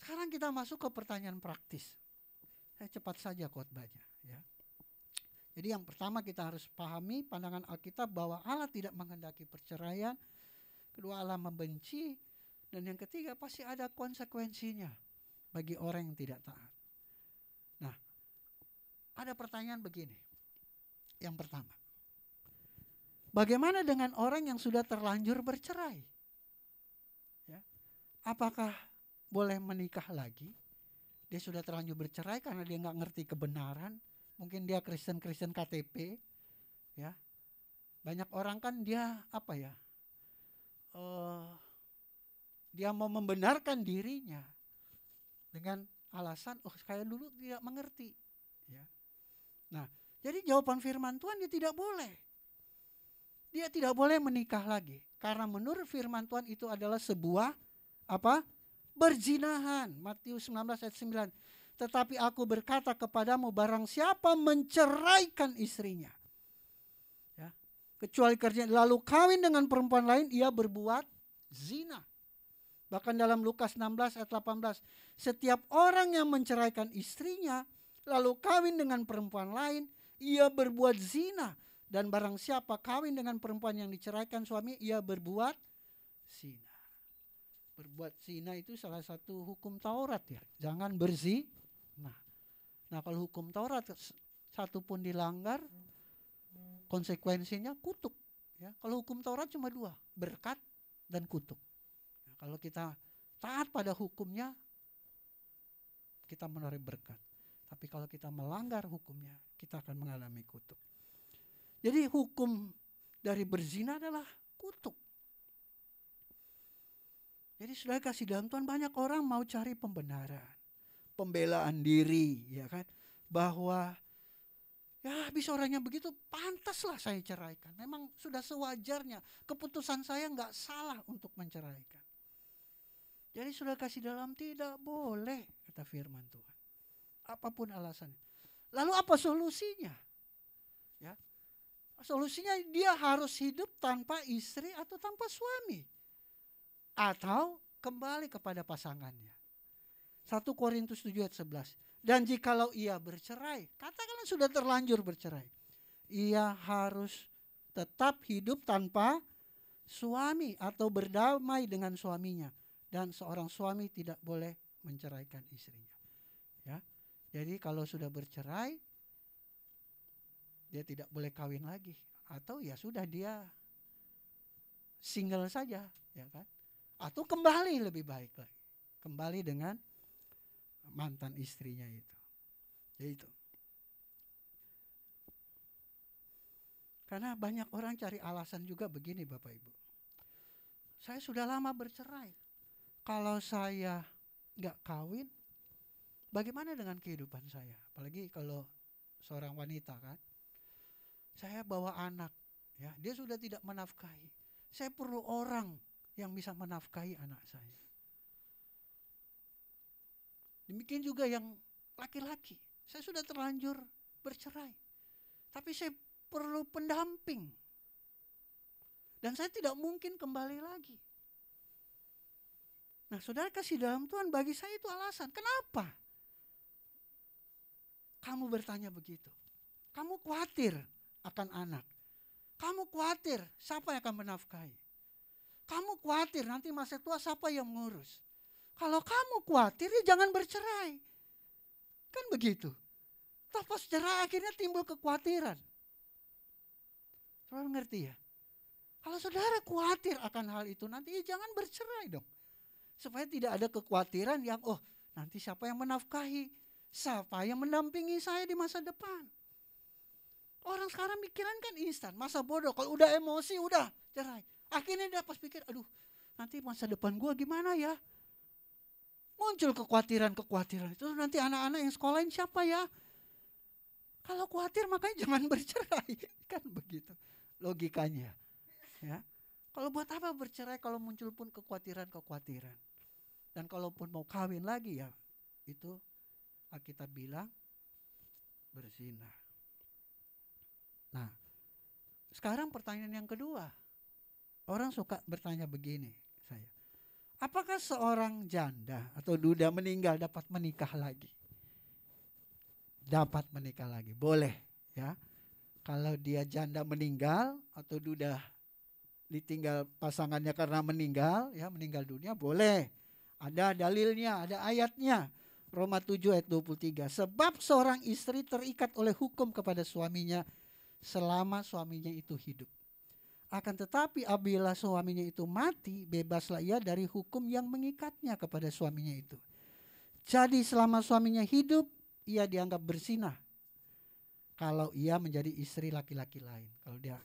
S4: sekarang kita masuk ke pertanyaan praktis. Saya cepat saja khotbahnya, ya. Jadi yang pertama kita harus pahami pandangan Alkitab bahwa Allah tidak menghendaki perceraian. Kedua, Allah membenci. Dan yang ketiga, pasti ada konsekuensinya bagi orang yang tidak taat. Nah, ada pertanyaan begini. Yang pertama, bagaimana dengan orang yang sudah terlanjur bercerai? Ya, apakah boleh menikah lagi? Dia sudah terlanjur bercerai karena dia nggak ngerti kebenaran. Mungkin dia Kristen KTP. Ya, banyak orang kan dia dia mau membenarkan dirinya dengan alasan, saya dulu tidak mengerti. Ya. Nah, jadi jawaban firman Tuhan dia tidak boleh. dia tidak boleh menikah lagi. Karena menurut firman Tuhan itu adalah sebuah apa? Berzinahan. Matius 19 ayat 9. Tetapi aku berkata kepadamu, barang siapa menceraikan istrinya, ya, kecuali kerja lalu kawin dengan perempuan lain, ia berbuat zina. Bahkan dalam Lukas 16 ayat 18, setiap orang yang menceraikan istrinya lalu kawin dengan perempuan lain, ia berbuat zina. Dan barang siapa kawin dengan perempuan yang diceraikan suami, ia berbuat zina. Berbuat zina itu salah satu hukum Taurat ya. Jangan berzina. Nah kalau hukum Taurat satu pun dilanggar, konsekuensinya kutuk. Ya. Kalau hukum Taurat cuma dua, berkat dan kutuk. Nah, kalau kita taat pada hukumnya, kita menerima berkat. Tapi kalau kita melanggar hukumnya, kita akan mengalami kutuk. Jadi hukum dari berzina adalah kutuk. Jadi sudah kasih dalam Tuhan, banyak orang mau cari pembenaran, pembelaan diri, ya kan, bahwa ya habis orangnya begitu, pantaslah saya ceraikan. Memang sudah sewajarnya, keputusan saya nggak salah untuk menceraikan. Jadi sudah kasih dalam, tidak boleh, kata firman Tuhan. Apapun alasannya. Lalu apa solusinya? Ya. Solusinya dia harus hidup tanpa istri atau tanpa suami. Atau kembali kepada pasangannya. 1 Korintus 7 ayat 11. Dan jikalau ia bercerai, katakanlah sudah terlanjur bercerai, ia harus tetap hidup tanpa suami atau berdamai dengan suaminya. Dan seorang suami tidak boleh menceraikan istrinya. Ya. Jadi kalau sudah bercerai, dia tidak boleh kawin lagi, atau ya sudah dia single saja, ya kan? Atau kembali lebih baik lagi, kembali dengan mantan istrinya itu. Ya itu. Karena banyak orang cari alasan juga begini Bapak Ibu. Saya sudah lama bercerai. Kalau saya nggak kawin, bagaimana dengan kehidupan saya? Apalagi kalau seorang wanita kan. Saya bawa anak, ya, dia sudah tidak menafkahi. Saya perlu orang yang bisa menafkahi anak saya. Demikian juga yang laki-laki. Saya sudah terlanjur bercerai. Tapi saya perlu pendamping. Dan saya tidak mungkin kembali lagi. Nah, saudara kasih dalam Tuhan, bagi saya itu alasan. Kenapa kamu bertanya begitu? Kamu khawatir akan anak. Kamu khawatir siapa yang akan menafkahi. Kamu khawatir nanti masa tua siapa yang mengurus. Kalau kamu khawatir, ya jangan bercerai. Kan begitu. Toh pas cerai akhirnya timbul kekhawatiran. Saudara ngerti ya? Kalau saudara khawatir akan hal itu, nanti ya jangan bercerai dong. Supaya tidak ada kekhawatiran yang, oh nanti siapa yang menafkahi. Siapa yang mendampingi saya di masa depan. Orang sekarang pikiran kan instan, masa bodoh. Kalau udah emosi, udah cerai. Akhirnya dia pas pikir, aduh nanti masa depan gue gimana ya. Muncul kekhawatiran itu, nanti anak-anak yang sekolahin siapa ya. Kalau khawatir makanya jangan bercerai. Kan begitu logikanya. Ya. Kalau buat apa bercerai kalau muncul pun kekhawatiran. Dan kalaupun mau kawin lagi ya, itu Alkitab bilang berzina. Nah, sekarang pertanyaan yang kedua. Orang suka bertanya begini, saya. Apakah seorang janda atau duda meninggal dapat menikah lagi? Dapat menikah lagi, boleh ya. Kalau dia janda meninggal atau duda ditinggal pasangannya karena meninggal, ya meninggal dunia, boleh. Ada dalilnya, ada ayatnya. Roma 7 ayat 23. Sebab seorang istri terikat oleh hukum kepada suaminya selama suaminya itu hidup. Akan tetapi apabila suaminya itu mati, bebaslah ia dari hukum yang mengikatnya kepada suaminya itu. Jadi selama suaminya hidup, ia dianggap berzina. Kalau ia menjadi istri laki-laki lain, kalau dia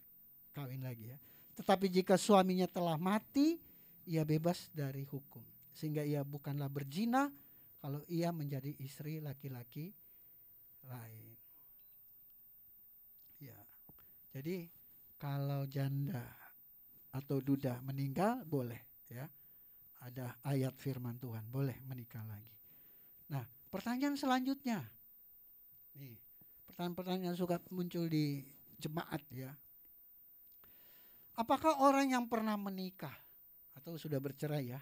S4: kawin lagi ya. Tetapi jika suaminya telah mati, ia bebas dari hukum. Sehingga ia bukanlah berzina kalau ia menjadi istri laki-laki lain. Ya. Jadi Kalau janda atau duda meninggal boleh ya. Ada ayat firman Tuhan, boleh menikah lagi. Nah, pertanyaan selanjutnya. Nih, pertanyaan-pertanyaan yang suka muncul di jemaat ya. Apakah orang yang pernah menikah atau sudah bercerai ya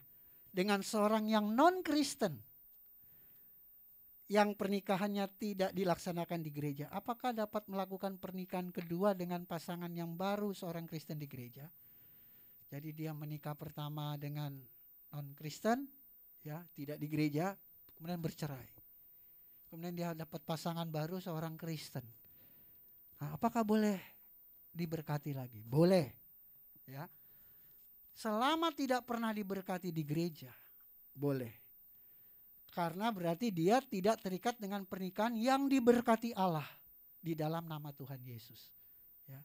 S4: dengan seorang yang non-Kristen yang pernikahannya tidak dilaksanakan di gereja, apakah dapat melakukan pernikahan kedua dengan pasangan yang baru seorang Kristen di gereja? Jadi dia menikah pertama dengan non-Kristen, ya, tidak di gereja, kemudian bercerai. Kemudian dia dapat pasangan baru seorang Kristen. Nah, apakah boleh diberkati lagi? Boleh, ya. Selama tidak pernah diberkati di gereja, boleh. Karena berarti dia tidak terikat dengan pernikahan yang diberkati Allah di dalam nama Tuhan Yesus. Ya.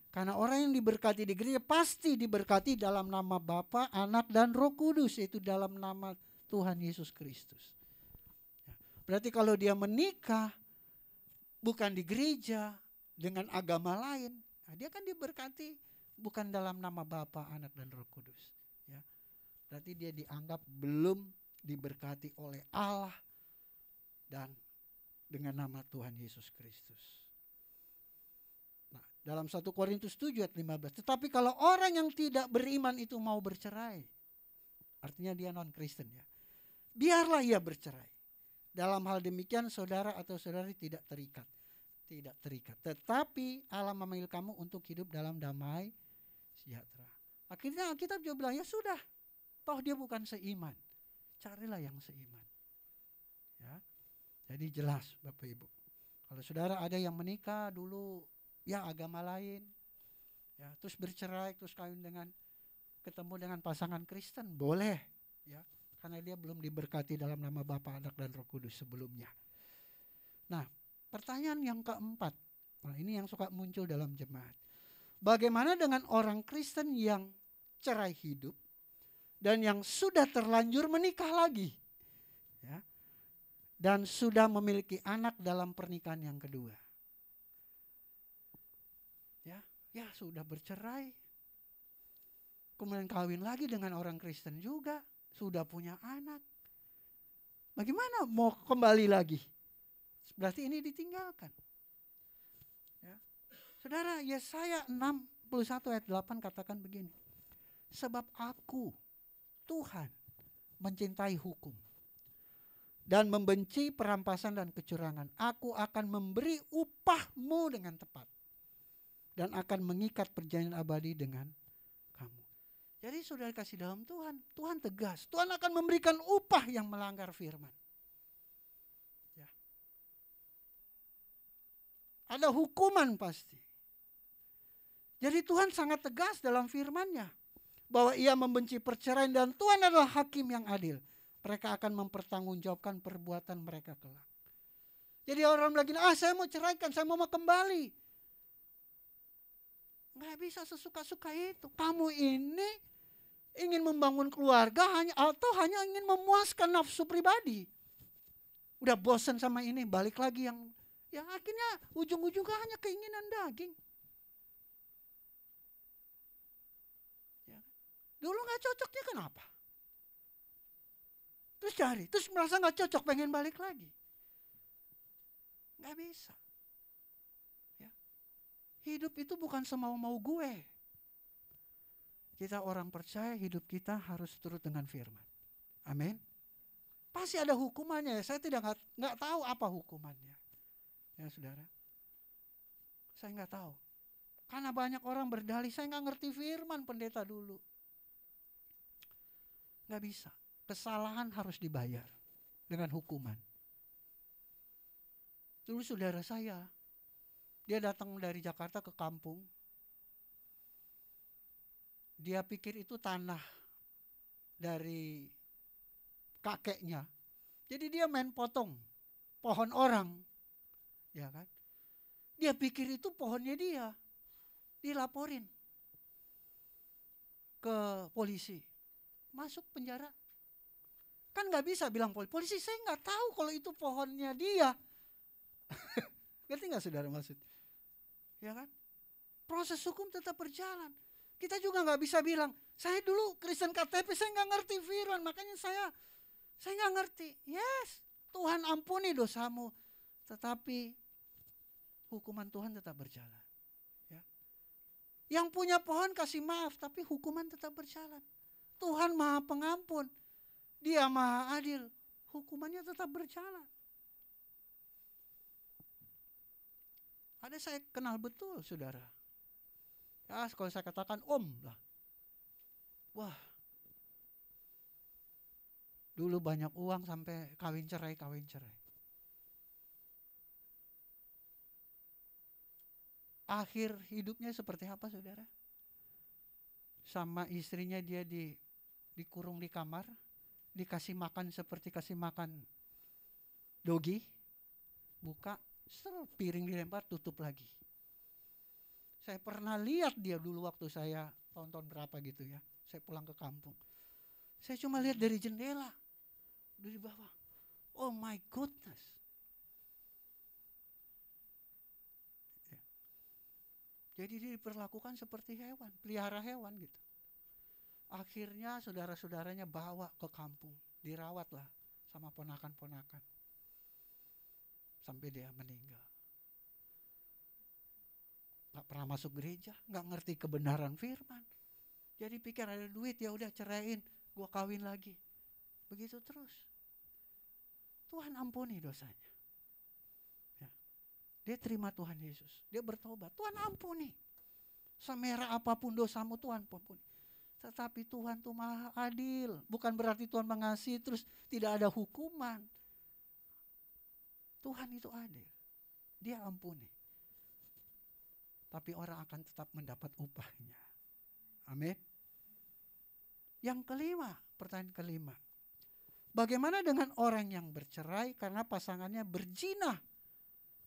S4: Karena orang yang diberkati di gereja pasti diberkati dalam nama Bapa, Anak, dan Roh Kudus, yaitu dalam nama Tuhan Yesus Kristus. Ya. Berarti kalau dia menikah bukan di gereja dengan agama lain, nah dia kan diberkati bukan dalam nama Bapa, Anak, dan Roh Kudus. Ya. Berarti dia dianggap belum diberkati oleh Allah dan dengan nama Tuhan Yesus Kristus. Nah, dalam 1 Korintus 7 ayat 15, tetapi kalau orang yang tidak beriman itu mau bercerai, artinya dia non-Kristen ya, biarlah ia bercerai. Dalam hal demikian saudara atau saudari tidak terikat. Tetapi Allah memanggil kamu untuk hidup dalam damai sejahtera. Akhirnya Alkitab juga bilang, ya sudah, toh dia bukan seiman. Carilah yang seiman. Ya. Jadi jelas Bapak Ibu. Kalau saudara ada yang menikah dulu ya agama lain, ya, terus bercerai, terus ketemu dengan pasangan Kristen, boleh, ya, karena dia belum diberkati dalam nama Bapa, Anak, dan Roh Kudus sebelumnya. Nah, pertanyaan yang keempat, nah ini yang suka muncul dalam jemaat. Bagaimana dengan orang Kristen yang cerai hidup dan yang sudah terlanjur menikah lagi, ya, dan sudah memiliki anak dalam pernikahan yang kedua? Ya sudah bercerai, kemudian kawin lagi dengan orang Kristen juga, sudah punya anak. Bagaimana mau kembali lagi? Berarti ini ditinggalkan. Ya. Saudara, Yesaya 61 ayat 8 katakan begini. Sebab aku, Tuhan, mencintai hukum dan membenci perampasan dan kecurangan. Aku akan memberi upahmu dengan tepat dan akan mengikat perjanjian abadi dengan kamu. Jadi saudara kasih dalam Tuhan, Tuhan tegas. Tuhan akan memberikan upah yang melanggar firman. Ya. Ada hukuman pasti. Jadi Tuhan sangat tegas dalam firman-Nya bahwa Ia membenci perceraian dan Tuhan adalah hakim yang adil. Mereka akan mempertanggungjawabkan perbuatan mereka kelak. Jadi orang lagi, saya mau ceraikan, saya mau kembali. Nggak bisa sesuka-suka itu. Kamu ini ingin membangun keluarga atau hanya ingin memuaskan nafsu pribadi. Udah bosan sama ini, balik lagi yang akhirnya ujung-ujungnya hanya keinginan daging. Ya. Dulu nggak cocoknya kenapa? Terus cari, terus merasa nggak cocok, pengen balik lagi. Nggak bisa. Hidup itu bukan semau-mau gue. Kita orang percaya hidup kita harus turut dengan firman. Amin. Pasti ada hukumannya. Saya nggak tahu apa hukumannya. Ya saudara. Saya nggak tahu. Karena banyak orang berdalih, saya nggak ngerti firman pendeta dulu. Nggak bisa. Kesalahan harus dibayar dengan hukuman. Dulu saudara saya, dia datang dari Jakarta ke kampung. Dia pikir itu tanah dari kakeknya. Jadi dia main potong pohon orang. Ya kan? Dia pikir itu pohonnya dia. Dilaporin ke polisi. Masuk penjara. Kan gak bisa bilang polisi, saya gak tahu kalau itu pohonnya dia. Ngerti gak saudara maksud? Ya kan? proses hukum tetap berjalan. Kita juga nggak bisa bilang, saya dulu Kristen KTP, saya nggak ngerti firman, makanya saya nggak ngerti. Yes, Tuhan ampuni dosamu, tetapi hukuman Tuhan tetap berjalan. Ya. Yang punya pohon kasih maaf, tapi hukuman tetap berjalan. Tuhan Maha Pengampun, Dia Maha Adil, hukumannya tetap berjalan. Ada saya kenal betul, saudara. Ya, kalau saya katakan om lah. Wah, dulu banyak uang sampai kawin cerai. Akhir hidupnya seperti apa, saudara? Sama istrinya dia dikurung di kamar, dikasih makan seperti kasih makan dogi, buka, piring dilempar, tutup lagi. Saya pernah lihat dia dulu waktu saya tahun-tahun berapa gitu ya. Saya pulang ke kampung. Saya cuma lihat dari jendela, dari bawah. Oh my goodness. Ya. Jadi dia diperlakukan seperti hewan, pelihara hewan gitu. Akhirnya saudara-saudaranya bawa ke kampung, dirawatlah sama ponakan-ponakan. Sampai dia meninggal. Gak pernah masuk gereja, gak ngerti kebenaran firman. Jadi pikir ada duit, ya udah ceraiin, gua kawin lagi. Begitu terus. Tuhan ampuni dosanya. Ya. Dia terima Tuhan Yesus, dia bertobat, Tuhan ampuni. Semerah apapun dosamu Tuhan ampuni. Tetapi Tuhan tuh Maha Adil. Bukan berarti Tuhan mengasihi terus tidak ada hukuman. Tuhan itu adil. Dia ampuni. Tapi orang akan tetap mendapat upahnya. Amin. Yang kelima, pertanyaan kelima. Bagaimana dengan orang yang bercerai karena pasangannya berzina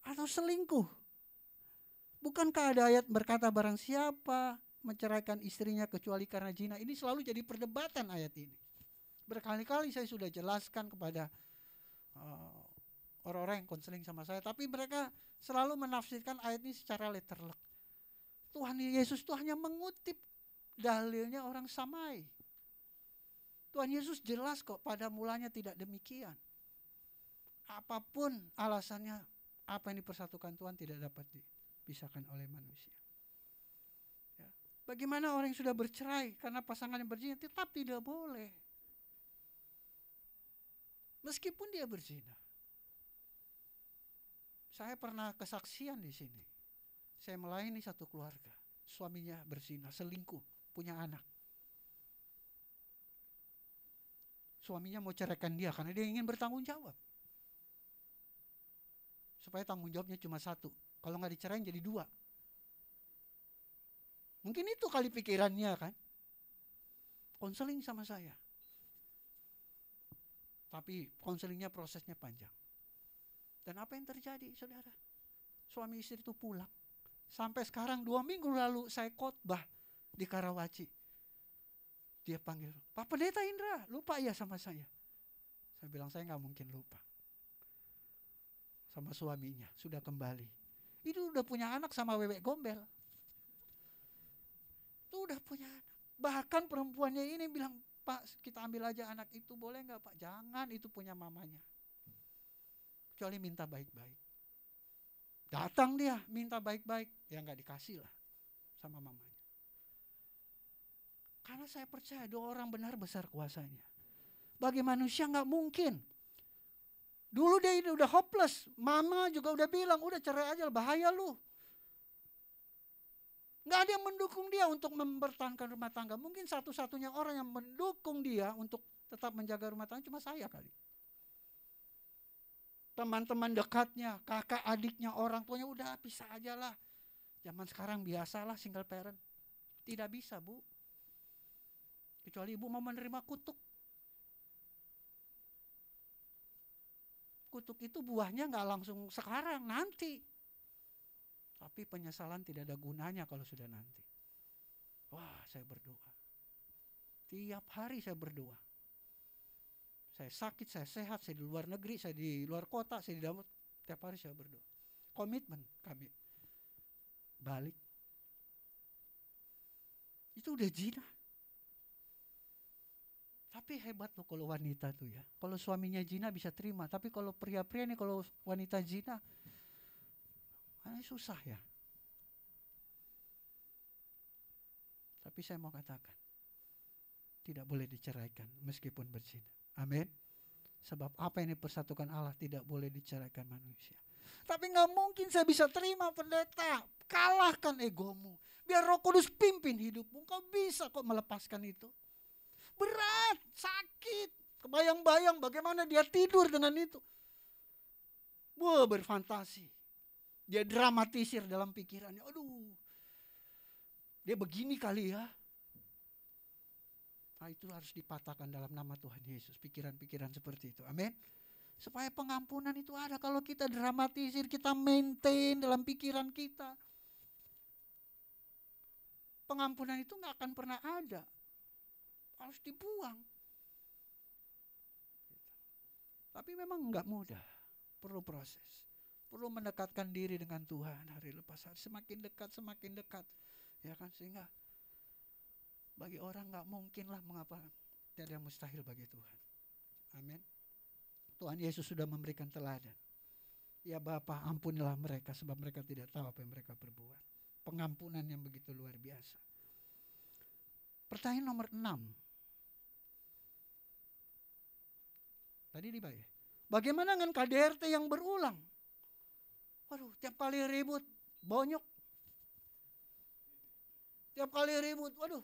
S4: atau selingkuh? Bukankah ada ayat berkata barang siapa menceraikan istrinya kecuali karena zina? Ini selalu jadi perdebatan ayat ini. Berkali-kali saya sudah jelaskan kepada orang-orang yang konseling sama saya, tapi mereka selalu menafsirkan ayat ini secara letterlek. Tuhan Yesus itu hanya mengutip dalilnya orang Samai. Tuhan Yesus jelas kok pada mulanya tidak demikian. Apapun alasannya, apa yang dipersatukan Tuhan tidak dapat dipisahkan oleh manusia. Ya. Bagaimana orang yang sudah bercerai karena pasangannya berzina, tetap tidak boleh. Meskipun dia berzina. Saya pernah kesaksian di sini. Saya melayani satu keluarga, suaminya berzina, selingkuh, punya anak. Suaminya mau ceraikan dia karena dia ingin bertanggung jawab. Supaya tanggung jawabnya cuma satu. Kalau nggak dicerain jadi dua. Mungkin itu kali pikirannya kan. Konseling sama saya. Tapi konselingnya prosesnya panjang. Dan apa yang terjadi, saudara? Suami istri itu pulang. Sampai sekarang 2 minggu lalu saya khotbah di Karawaci. Dia panggil, Pak Pendeta Indra, lupa ya sama saya? Saya bilang, saya gak mungkin lupa. Sama suaminya, sudah kembali. Itu udah punya anak sama Wewe Gombel. Itu udah punya anak. Bahkan perempuannya ini bilang, Pak kita ambil aja anak itu, boleh gak Pak? Jangan, itu punya mamanya. Kecuali minta baik-baik. Datang dia minta baik-baik, ya nggak dikasih lah sama mamanya. Karena saya percaya 2 orang benar besar kuasanya. Bagi manusia nggak mungkin. Dulu dia udah hopeless, mama juga udah bilang, udah cerai aja, bahaya lu. Nggak ada yang mendukung dia untuk mempertahankan rumah tangga. Mungkin satu-satunya orang yang mendukung dia untuk tetap menjaga rumah tangga cuma saya kali. Teman-teman dekatnya, kakak adiknya, orang tuanya udah pisah aja lah. Zaman sekarang biasalah single parent. Tidak bisa Bu. Kecuali ibu mau menerima kutuk. Kutuk itu buahnya gak langsung sekarang, nanti. Tapi penyesalan tidak ada gunanya kalau sudah nanti. Wah, saya berdoa. Tiap hari saya berdoa. Saya sakit, saya sehat, saya di luar negeri, saya di luar kota, saya di dalam, tiap hari saya berdoa. Komitmen kami. Balik, Itu udah zina. Tapi hebat loh kalau wanita tuh ya. Kalau suaminya zina bisa terima, tapi kalau pria-pria nih, kalau wanita zina, ini susah ya. Tapi saya mau katakan, tidak boleh diceraikan meskipun berzina. Amin. Sebab apa yang dipersatukan Allah tidak boleh diceraikan manusia. Tapi gak mungkin saya bisa terima, pendeta. Kalahkan egomu. Biar Roh Kudus pimpin hidupmu. Kau bisa kok melepaskan itu. Berat, sakit. Kebayang-bayang bagaimana dia tidur dengan itu. Wah, berfantasi. Dia dramatisir dalam pikirannya. Aduh, dia begini kali ya. Nah, itu harus dipatahkan dalam nama Tuhan Yesus. Pikiran-pikiran seperti itu. Amin. Supaya pengampunan itu ada. Kalau kita dramatisir, kita maintain dalam pikiran kita, pengampunan itu gak akan pernah ada. Harus dibuang. Tapi memang gak mudah. Perlu proses. Perlu mendekatkan diri dengan Tuhan hari lepas hari. Semakin dekat. Ya kan, sehingga bagi orang gak mungkin lah mengapa. Tidak ada yang mustahil bagi Tuhan. Amin. Tuhan Yesus sudah memberikan teladan. Ya Bapa, ampunilah mereka sebab mereka tidak tahu apa yang mereka perbuat. Pengampunan yang begitu luar biasa. Pertanyaan nomor 6. Tadi dibayar. Bagaimana dengan KDRT yang berulang? Waduh, tiap kali ribut, bonyok. Tiap kali ribut, waduh,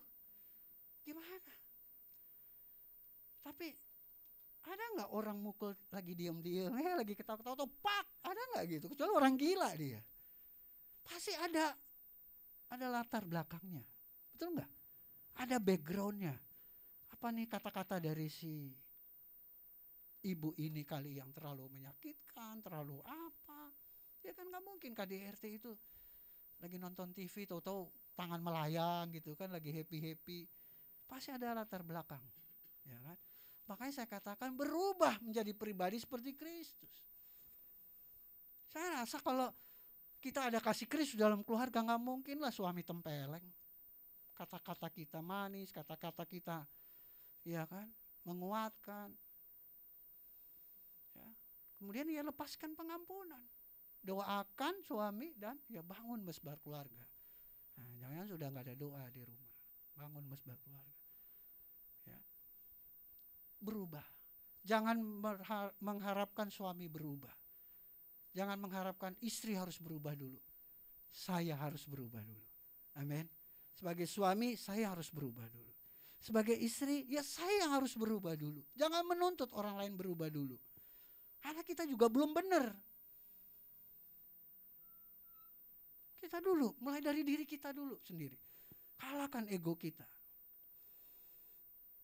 S4: gimana? Tapi ada nggak orang mukul lagi diam-diam, lagi ketawa-ketawa, pak, ada nggak gitu? Kecuali orang gila dia. Pasti ada latar belakangnya, betul nggak? Ada backgroundnya. Apa nih kata-kata dari si ibu ini kali yang terlalu menyakitkan, terlalu apa? Ya kan nggak mungkin KDRT itu lagi nonton TV, tahu-tahu tangan melayang gitu kan, lagi happy-happy. Pasti ada latar belakang, ya kan? Makanya saya katakan berubah menjadi pribadi seperti Kristus. Saya rasa kalau kita ada kasih Kristus dalam keluarga, nggak mungkin lah suami tempeleng. Kata-kata kita manis, kata-kata kita, ya kan, menguatkan. Ya. Kemudian ya lepaskan pengampunan. Doakan suami dan ya bangun mesbah keluarga. Nah, jangan sudah nggak ada doa di rumah. Bangun mesbah keluarga. Ya. Berubah. Jangan mengharapkan suami berubah. Jangan mengharapkan istri harus berubah dulu. Saya harus berubah dulu. Amin. Sebagai suami saya harus berubah dulu. Sebagai istri ya saya harus berubah dulu. Jangan menuntut orang lain berubah dulu. Karena kita juga belum benar. Kita dulu, mulai dari diri kita dulu sendiri. Kalahkan ego kita.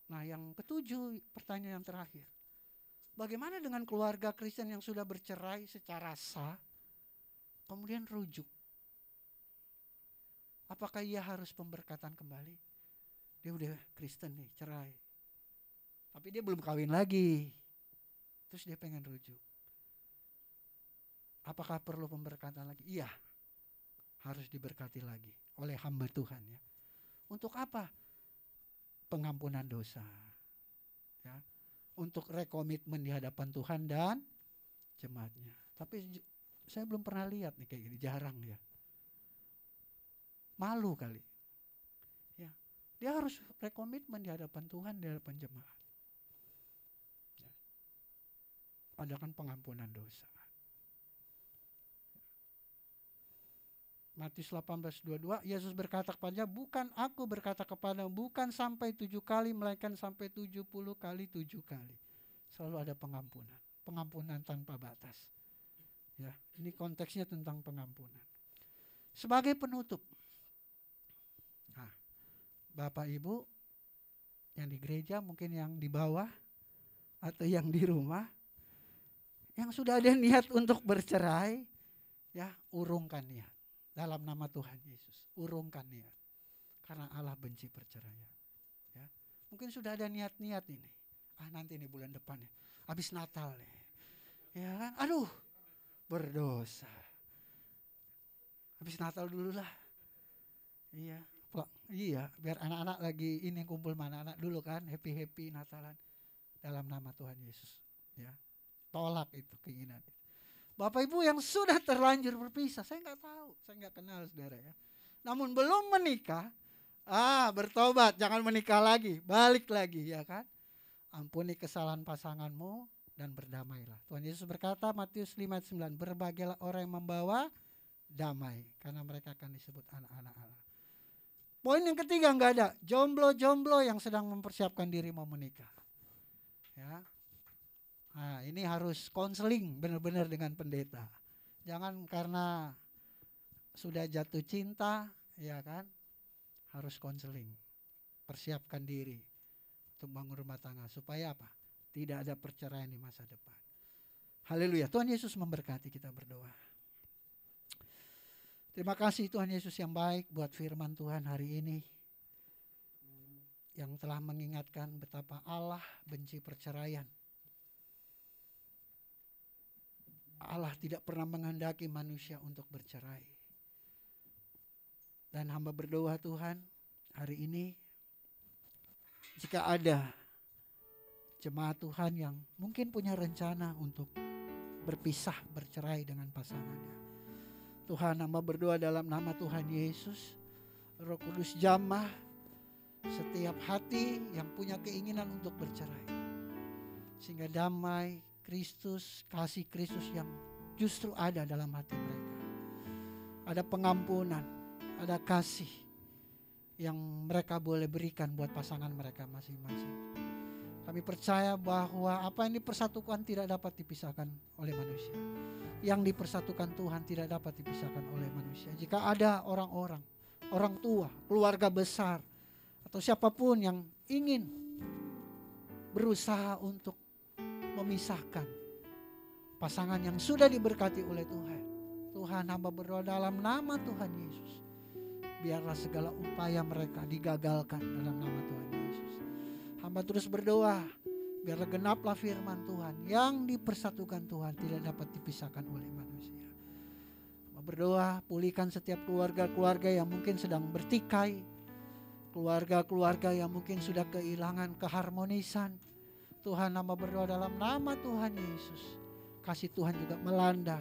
S4: Nah, yang ketujuh, pertanyaan yang terakhir. Bagaimana dengan keluarga Kristen yang sudah bercerai secara sah, kemudian rujuk? Apakah ia harus pemberkatan kembali? Dia udah Kristen nih, cerai. Tapi dia belum kawin lagi. Terus dia pengen rujuk. Apakah perlu pemberkatan lagi? Iya. Harus diberkati lagi oleh hamba Tuhan ya. Untuk apa? Pengampunan dosa. Ya. Untuk rekomitmen di hadapan Tuhan dan jemaatnya. Tapi saya belum pernah lihat nih kayak gini, jarang ya. Malu kali. Ya. Dia harus rekomitmen di hadapan Tuhan, di hadapan jemaat. Ya. Adakan pengampunan dosa. Matius 18:22, Yesus berkata kepadanya, bukan aku berkata kepadamu, bukan sampai 7 kali, melainkan sampai 70 kali 7 kali. Selalu ada pengampunan. Pengampunan tanpa batas. Ya, ini konteksnya tentang pengampunan. Sebagai penutup, nah, Bapak Ibu yang di gereja, mungkin yang di bawah atau yang di rumah, yang sudah ada niat untuk bercerai, ya urungkan niat. Dalam nama Tuhan Yesus, urungkan niat. Karena Allah benci perceraian. Ya. Mungkin sudah ada niat-niat ini. Nanti nih bulan depan ya, habis Natal nih. Ya kan, aduh, berdosa. Habis Natal dulu lah. Iya, Iya, biar anak-anak lagi ini kumpul mana anak dulu kan, happy Natalan dalam nama Tuhan Yesus. Ya, tolak itu keinginan. Bapak Ibu yang sudah terlanjur berpisah, saya nggak tahu, saya nggak kenal saudara ya. Namun belum menikah, bertobat, jangan menikah lagi, balik lagi ya kan. Ampuni kesalahan pasanganmu dan berdamailah. Tuhan Yesus berkata Matius 5:9, berbahagialah orang yang membawa damai, karena mereka akan disebut anak-anak Allah. Poin yang ketiga nggak ada, jomblo-jomblo yang sedang mempersiapkan diri mau menikah. Ya, nah ini harus konseling benar-benar dengan pendeta. Jangan karena sudah jatuh cinta, ya kan, harus konseling. Persiapkan diri untuk bangun rumah tangga supaya apa? Tidak ada perceraian di masa depan. Haleluya. Tuhan Yesus memberkati, kita berdoa. Terima kasih Tuhan Yesus yang baik buat firman Tuhan hari ini, yang telah mengingatkan betapa Allah benci perceraian. Allah tidak pernah menghendaki manusia untuk bercerai. Dan hamba berdoa Tuhan hari ini, jika ada jemaat Tuhan yang mungkin punya rencana untuk berpisah, bercerai dengan pasangannya, Tuhan, hamba berdoa dalam nama Tuhan Yesus, Roh Kudus jamah setiap hati yang punya keinginan untuk bercerai, sehingga damai Kristus, kasih Kristus yang justru ada dalam hati mereka. Ada pengampunan, ada kasih yang mereka boleh berikan buat pasangan mereka masing-masing. Kami percaya bahwa apa yang dipersatukan tidak dapat dipisahkan oleh manusia. Yang dipersatukan Tuhan tidak dapat dipisahkan oleh manusia. Jika ada orang-orang, orang tua, keluarga besar, atau siapapun yang ingin berusaha untuk memisahkan pasangan yang sudah diberkati oleh Tuhan, Tuhan, hamba berdoa dalam nama Tuhan Yesus, biarlah segala upaya mereka digagalkan dalam nama Tuhan Yesus. Hamba terus berdoa, biarlah genaplah firman Tuhan, yang dipersatukan Tuhan tidak dapat dipisahkan oleh manusia. Hamba berdoa, pulihkan setiap keluarga-keluarga yang mungkin sedang bertikai, keluarga-keluarga yang mungkin sudah kehilangan keharmonisan. Tuhan, hamba berdoa dalam nama Tuhan Yesus, kasih Tuhan juga melanda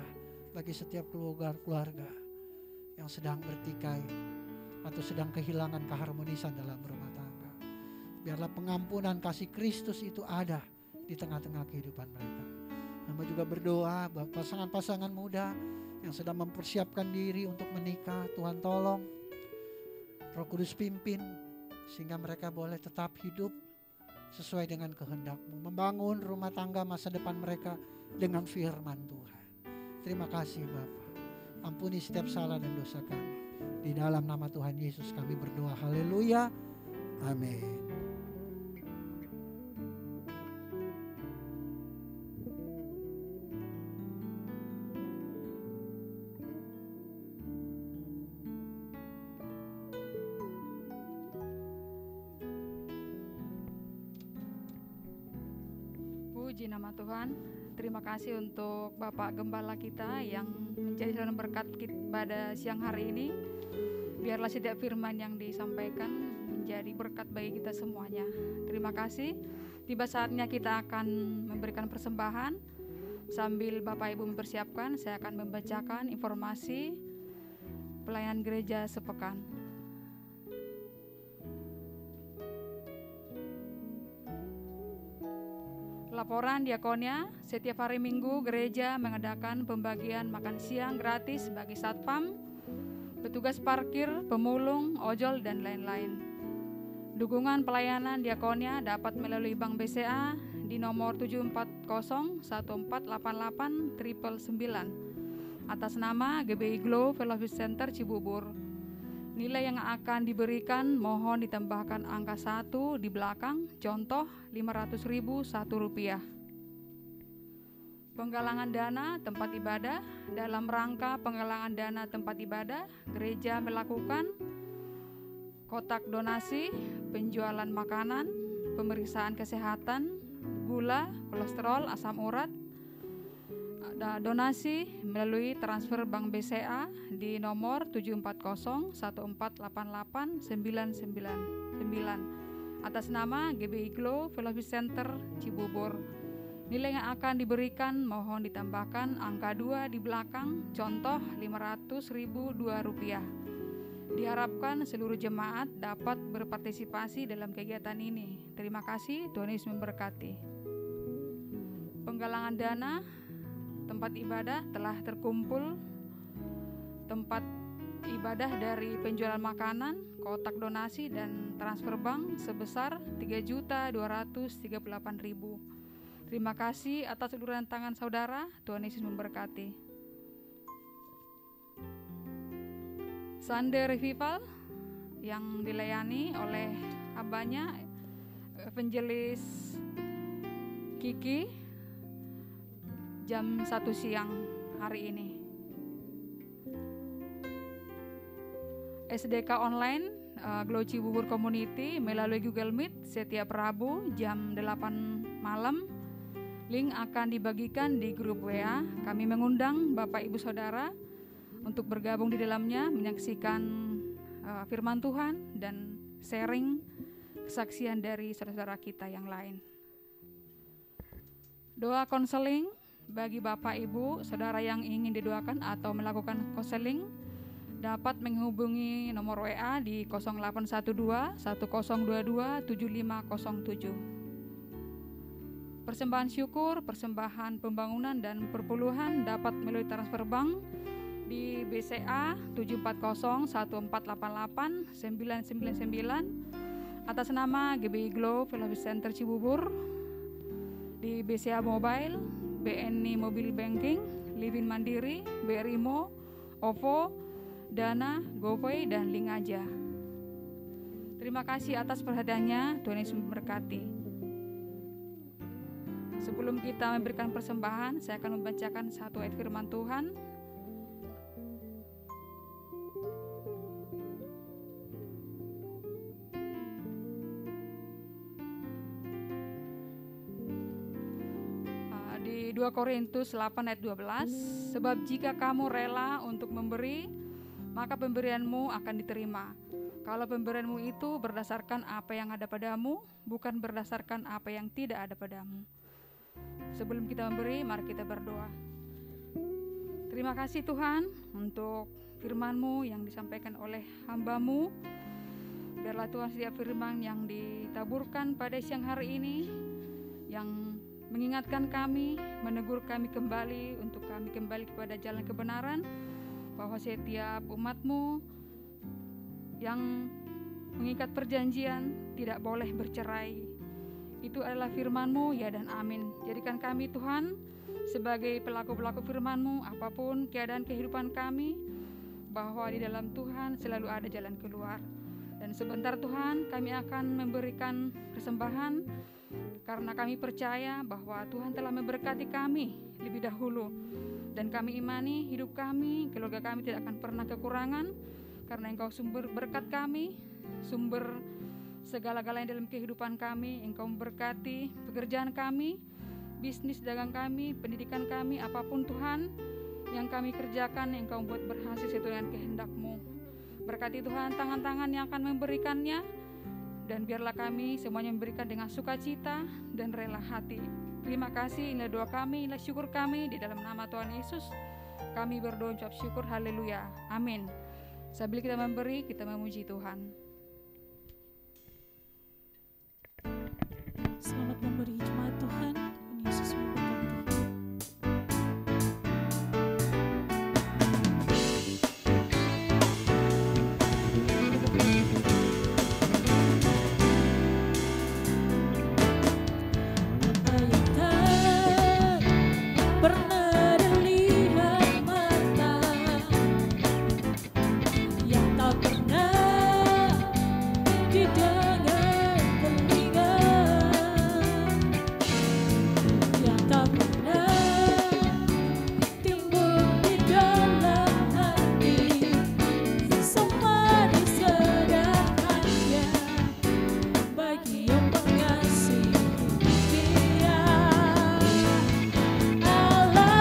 S4: bagi setiap keluarga-keluarga yang sedang bertikai atau sedang kehilangan keharmonisan dalam rumah tangga. Biarlah pengampunan kasih Kristus itu ada di tengah-tengah kehidupan mereka. Hamba juga berdoa bahwa pasangan-pasangan muda yang sedang mempersiapkan diri untuk menikah, Tuhan tolong Roh Kudus pimpin sehingga mereka boleh tetap hidup sesuai dengan kehendak-Mu, membangun rumah tangga masa depan mereka dengan firman Tuhan. Terima kasih Bapa. Ampuni setiap salah dan dosa kami. Di dalam nama Tuhan Yesus kami berdoa. Haleluya. Amin.
S5: Puji nama Tuhan. Terima kasih untuk Bapak Gembala kita yang menjadi saudara berkat pada siang hari ini. Biarlah setiap firman yang disampaikan menjadi berkat bagi kita semuanya. Terima kasih. Tiba saatnya kita akan memberikan persembahan. Sambil Bapak Ibu mempersiapkan, saya akan membacakan informasi pelayanan gereja sepekan. Laporan Diakonia, setiap hari Minggu gereja mengadakan pembagian makan siang gratis bagi satpam, petugas parkir, pemulung, ojol, dan lain-lain. Dukungan pelayanan Diakonia dapat melalui Bank BCA di nomor 74014889999 atas nama GBI Glow Fellowship Center Cibubur. Nilai yang akan diberikan mohon ditambahkan angka 1 di belakang, contoh 500.000 Rp1. Penggalangan dana tempat ibadah. Dalam rangka penggalangan dana tempat ibadah, gereja melakukan kotak donasi, penjualan makanan, pemeriksaan kesehatan, gula, kolesterol, asam urat, donasi melalui transfer Bank BCA di nomor 740-1488-999 atas nama GBI Glow Fellowship Center Cibubur. Nilai yang akan diberikan mohon ditambahkan angka 2 di belakang, contoh Rp500.002. Diharapkan seluruh jemaat dapat berpartisipasi dalam kegiatan ini. Terima kasih, Tuhan Yesus memberkati. Penggalangan dana tempat ibadah telah terkumpul. Tempat ibadah dari penjualan makanan, kotak donasi, dan transfer bank sebesar Rp3.238.000. Terima kasih atas uluran tangan saudara. Tuhan Yesus memberkati. Sunday Revival yang dilayani oleh hambanya Evangelis Kiki jam 1 siang hari ini. SDK online Glow Cibubur Community melalui Google Meet setiap Rabu jam 8 malam. Link akan dibagikan di grup WA. Kami mengundang Bapak Ibu Saudara untuk bergabung di dalamnya, menyaksikan firman Tuhan dan sharing kesaksian dari saudara-saudara kita yang lain. Doa konseling bagi Bapak Ibu Saudara yang ingin didoakan atau melakukan konseling dapat menghubungi nomor WA di 0812 1022 7507. Persembahan syukur, persembahan pembangunan dan perpuluhan dapat melalui transfer bank di BCA 740-1488-999 atas nama GBI Glow Fellowship Center Cibubur, di BCA Mobile, BNI Mobile Banking, Livin Mandiri, BRI Mo, OVO, Dana, GoPay, dan Link Aja. Terima kasih atas perhatiannya. Tuhan Yesus memberkati. Sebelum kita memberikan persembahan, saya akan membacakan satu ayat firman Tuhan. Di 2 Korintus 8 ayat 12, sebab jika kamu rela untuk memberi, maka pemberianmu akan diterima. Kalau pemberianmu itu berdasarkan apa yang ada padamu, bukan berdasarkan apa yang tidak ada padamu. Sebelum kita memberi, mari kita berdoa. Terima kasih Tuhan untuk firman-Mu yang disampaikan oleh hamba-Mu. Biarlah Tuhan setiap firman yang ditaburkan pada siang hari ini, yang mengingatkan kami, menegur kami kembali untuk kami kembali kepada jalan kebenaran, bahwa setiap umat-Mu yang mengikat perjanjian tidak boleh bercerai. Itu adalah firman-Mu, ya dan amin. Jadikan kami Tuhan sebagai pelaku-pelaku firman-Mu, apapun keadaan kehidupan kami, bahwa di dalam Tuhan selalu ada jalan keluar. Dan sebentar Tuhan kami akan memberikan persembahan, karena kami percaya bahwa Tuhan telah memberkati kami lebih dahulu. Dan kami imani hidup kami, keluarga kami tidak akan pernah kekurangan, karena Engkau sumber berkat kami, sumber segala-galanya dalam kehidupan kami. Engkau memberkati pekerjaan kami, bisnis dagang kami, pendidikan kami, apapun Tuhan yang kami kerjakan, Engkau buat berhasil sesuai dengan kehendak-Mu. Berkati Tuhan tangan-tangan yang akan memberikannya, dan biarlah kami semuanya memberikan dengan sukacita dan rela hati. Terima kasih, inilah doa kami, inilah syukur kami, di dalam nama Tuhan Yesus kami berdoa ucap syukur, haleluya, amin. Sambil kita memberi, kita memuji Tuhan.
S1: Selamat memberi jemaat Tuhan. Tuhan Yesus memberkati. Apa yang tak pernah dilihat mata, yang tak pernah didengar telinga, yang tak pernah timbul di dalam hati, semua disediakannya bagi yang mengasihi Dia. Allah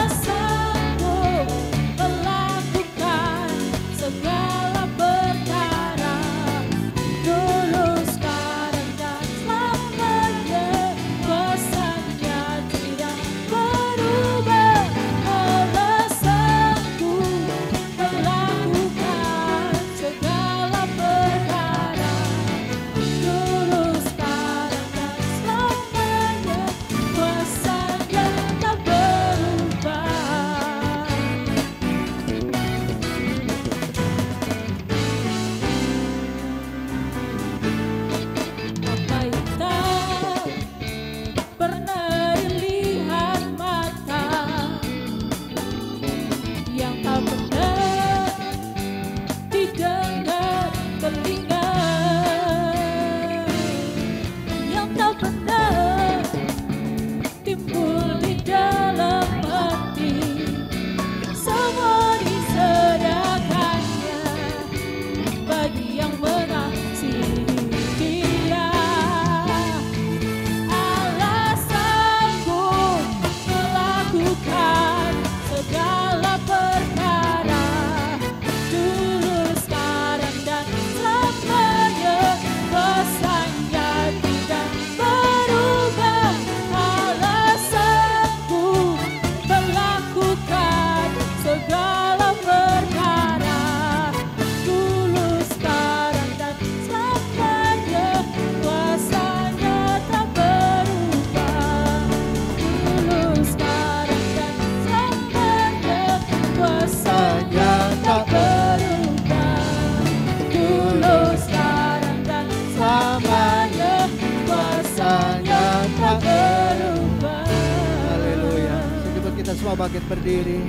S4: semua bangkit berdiri.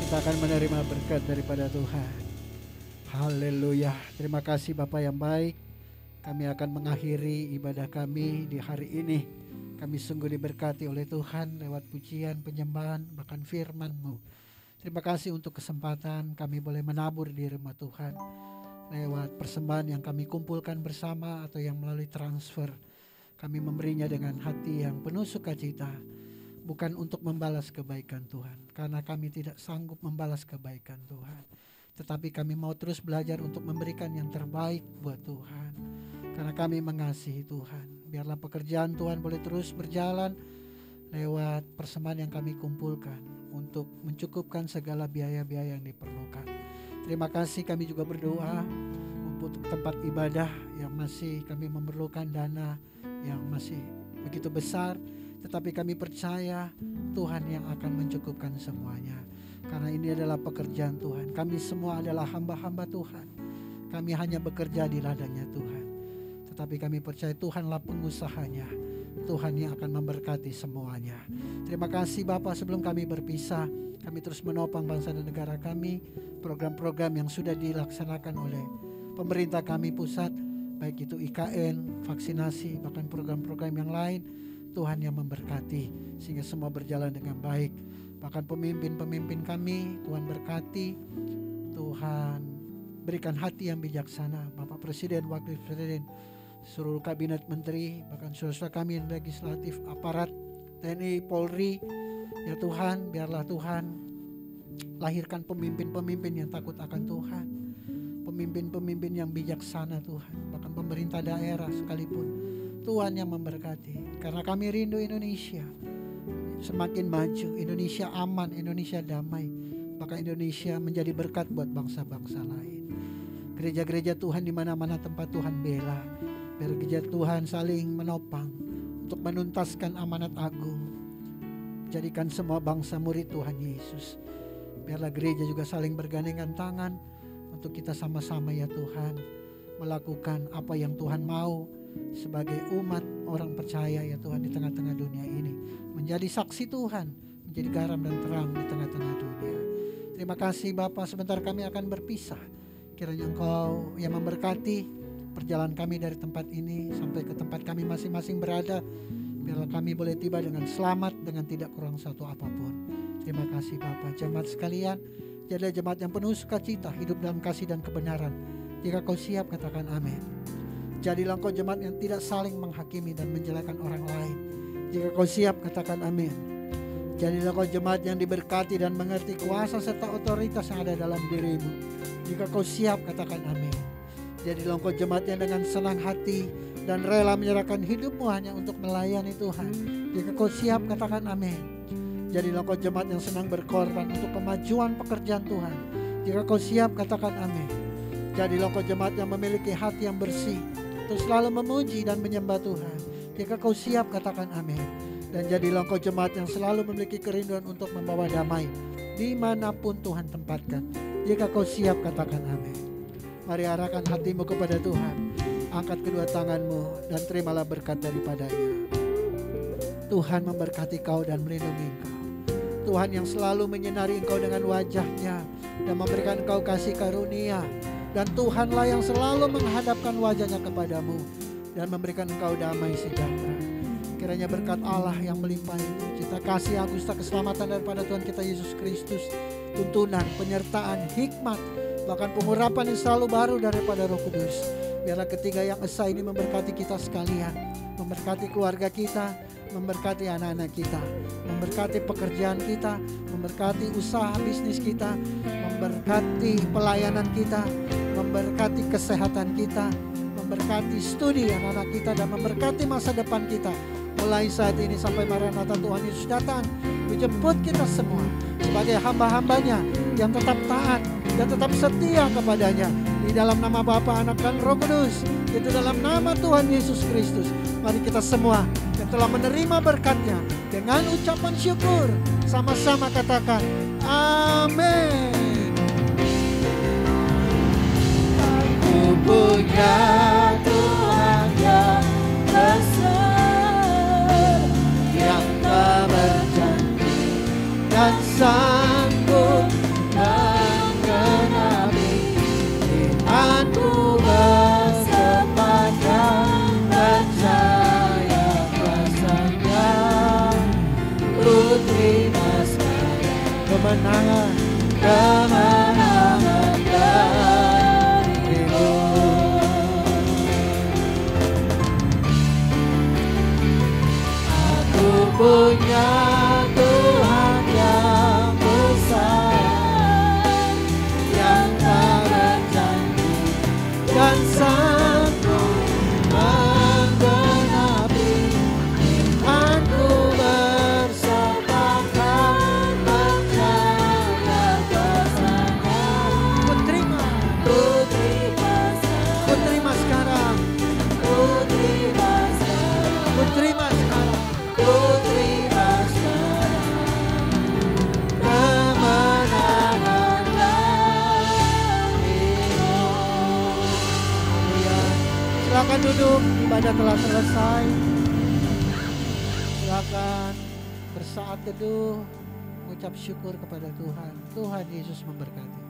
S4: Kita akan menerima berkat daripada Tuhan. Haleluya. Terima kasih Bapa yang baik. Kami akan mengakhiri ibadah kami di hari ini. Kami sungguh diberkati oleh Tuhan lewat pujian, penyembahan, bahkan firman-Mu. Terima kasih untuk kesempatan kami boleh menabur di rumah Tuhan. Lewat persembahan yang kami kumpulkan bersama atau yang melalui transfer. Kami memberinya dengan hati yang penuh sukacita. Bukan untuk membalas kebaikan Tuhan. Karena kami tidak sanggup membalas kebaikan Tuhan. Tetapi kami mau terus belajar untuk memberikan yang terbaik buat Tuhan. Karena kami mengasihi Tuhan. Biarlah pekerjaan Tuhan boleh terus berjalan lewat persembahan yang kami kumpulkan untuk mencukupkan segala biaya-biaya yang diperlukan. Terima kasih, kami juga berdoa untuk tempat ibadah yang masih kami memerlukan dana yang masih begitu besar. Tetapi kami percaya Tuhan yang akan mencukupkan semuanya. Karena ini adalah pekerjaan Tuhan. Kami semua adalah hamba-hamba Tuhan. Kami hanya bekerja di ladangnya Tuhan. Tetapi kami percaya Tuhanlah pengusahanya. Tuhan yang akan memberkati semuanya. Terima kasih Bapa, sebelum kami berpisah, kami terus menopang bangsa dan negara kami. Program-program yang sudah dilaksanakan oleh pemerintah kami pusat, baik itu IKN, vaksinasi, bahkan program-program yang lain. Tuhan yang memberkati sehingga semua berjalan dengan baik. Bahkan pemimpin-pemimpin kami Tuhan berkati. Tuhan berikan hati yang bijaksana. Bapak Presiden, Wakil Presiden, seluruh kabinet menteri, bahkan saudara kami yang legislatif, aparat TNI, Polri. Ya Tuhan, biarlah Tuhan lahirkan pemimpin-pemimpin yang takut akan Tuhan. Pemimpin-pemimpin yang bijaksana Tuhan. Bahkan pemerintah daerah sekalipun, Tuhan yang memberkati. Karena kami rindu Indonesia semakin maju, Indonesia aman, Indonesia damai. Bahkan Indonesia menjadi berkat buat bangsa-bangsa lain. Gereja-gereja Tuhan di mana-mana tempat Tuhan bela. Biar gereja Tuhan saling menopang untuk menuntaskan amanat agung. Jadikan semua bangsa murid Tuhan Yesus. Biarlah gereja juga saling bergandengan tangan untuk kita sama-sama ya Tuhan melakukan apa yang Tuhan mau sebagai umat orang percaya ya Tuhan di tengah-tengah dunia ini. Menjadi saksi Tuhan, menjadi garam dan terang di tengah-tengah dunia. Terima kasih Bapa, sebentar kami akan berpisah. Kiranya Engkau yang memberkati perjalanan kami dari tempat ini sampai ke tempat kami masing-masing berada. Biarlah kami boleh tiba dengan selamat, dengan tidak kurang satu apapun. Terima kasih Bapa. Jemaat sekalian, jadilah jemaat yang penuh sukacita, hidup dalam kasih dan kebenaran. Jika kau siap, katakan amin. Jadilah kau jemaat yang tidak saling menghakimi dan menjelekkan orang lain. Jika kau siap, katakan amin. Jadilah kau jemaat yang diberkati dan mengerti kuasa serta otoritas yang ada dalam dirimu. Jika kau siap, katakan amin. Jadilah kau jemaat yang dengan senang hati dan rela menyerahkan hidupmu hanya untuk melayani Tuhan. Jika kau siap, katakan amin. Jadilah kau jemaat yang senang berkorban untuk kemajuan pekerjaan Tuhan. Jika kau siap, katakan amin. Jadilah kau jemaat yang memiliki hati yang bersih untuk selalu memuji dan menyembah Tuhan. Jika kau siap, katakan amin. Dan jadilah kau jemaat yang selalu memiliki kerinduan untuk membawa damai dimanapun Tuhan tempatkan. Jika kau siap, katakan amin. Mari arahkan hatimu kepada Tuhan. Angkat kedua tanganmu dan terimalah berkat daripadanya. Tuhan memberkati kau dan melindungi engkau. Tuhan yang selalu menyinari engkau dengan wajahnya dan memberikan engkau kasih karunia. Dan Tuhanlah yang selalu menghadapkan wajahnya kepadamu dan memberikan engkau damai sejahtera. Kiranya berkat Allah yang melimpah itu, cita kasih, agung serta keselamatan daripada Tuhan kita Yesus Kristus, tuntunan, penyertaan, hikmat, bahkan pengurapan yang selalu baru daripada Roh Kudus. Biarlah ketiga yang esa ini memberkati kita sekalian, memberkati keluarga kita, memberkati anak-anak kita, memberkati pekerjaan kita, memberkati usaha bisnis kita, memberkati pelayanan kita, memberkati kesehatan kita, memberkati studi anak-anak kita, dan memberkati masa depan kita. Mulai saat ini sampai Maranatha Tuhan Yesus datang, menjemput kita semua sebagai hamba-hambanya yang tetap taat dan tetap setia kepadanya. Di dalam nama Bapa, Anak dan Roh Kudus, itu dalam nama Tuhan Yesus Kristus. Mari kita semua yang telah menerima berkat-Nya dengan ucapan syukur sama-sama katakan amin. Aku punya Tuhan yang besar, yang tak berjanji terima sekarang kemenangan darimu. Aku punya Tuhan yang besar, yang tak berjanji dan sanggup menggenapi imanku bersabdakan percaya bersama. Ku terima sekarang, ku terima sekarang kemenangan darimu. Silakan duduk, ibadah telah selesai. Silakan bersaat teduh, mengucap syukur kepada Tuhan. Tuhan Yesus memberkati.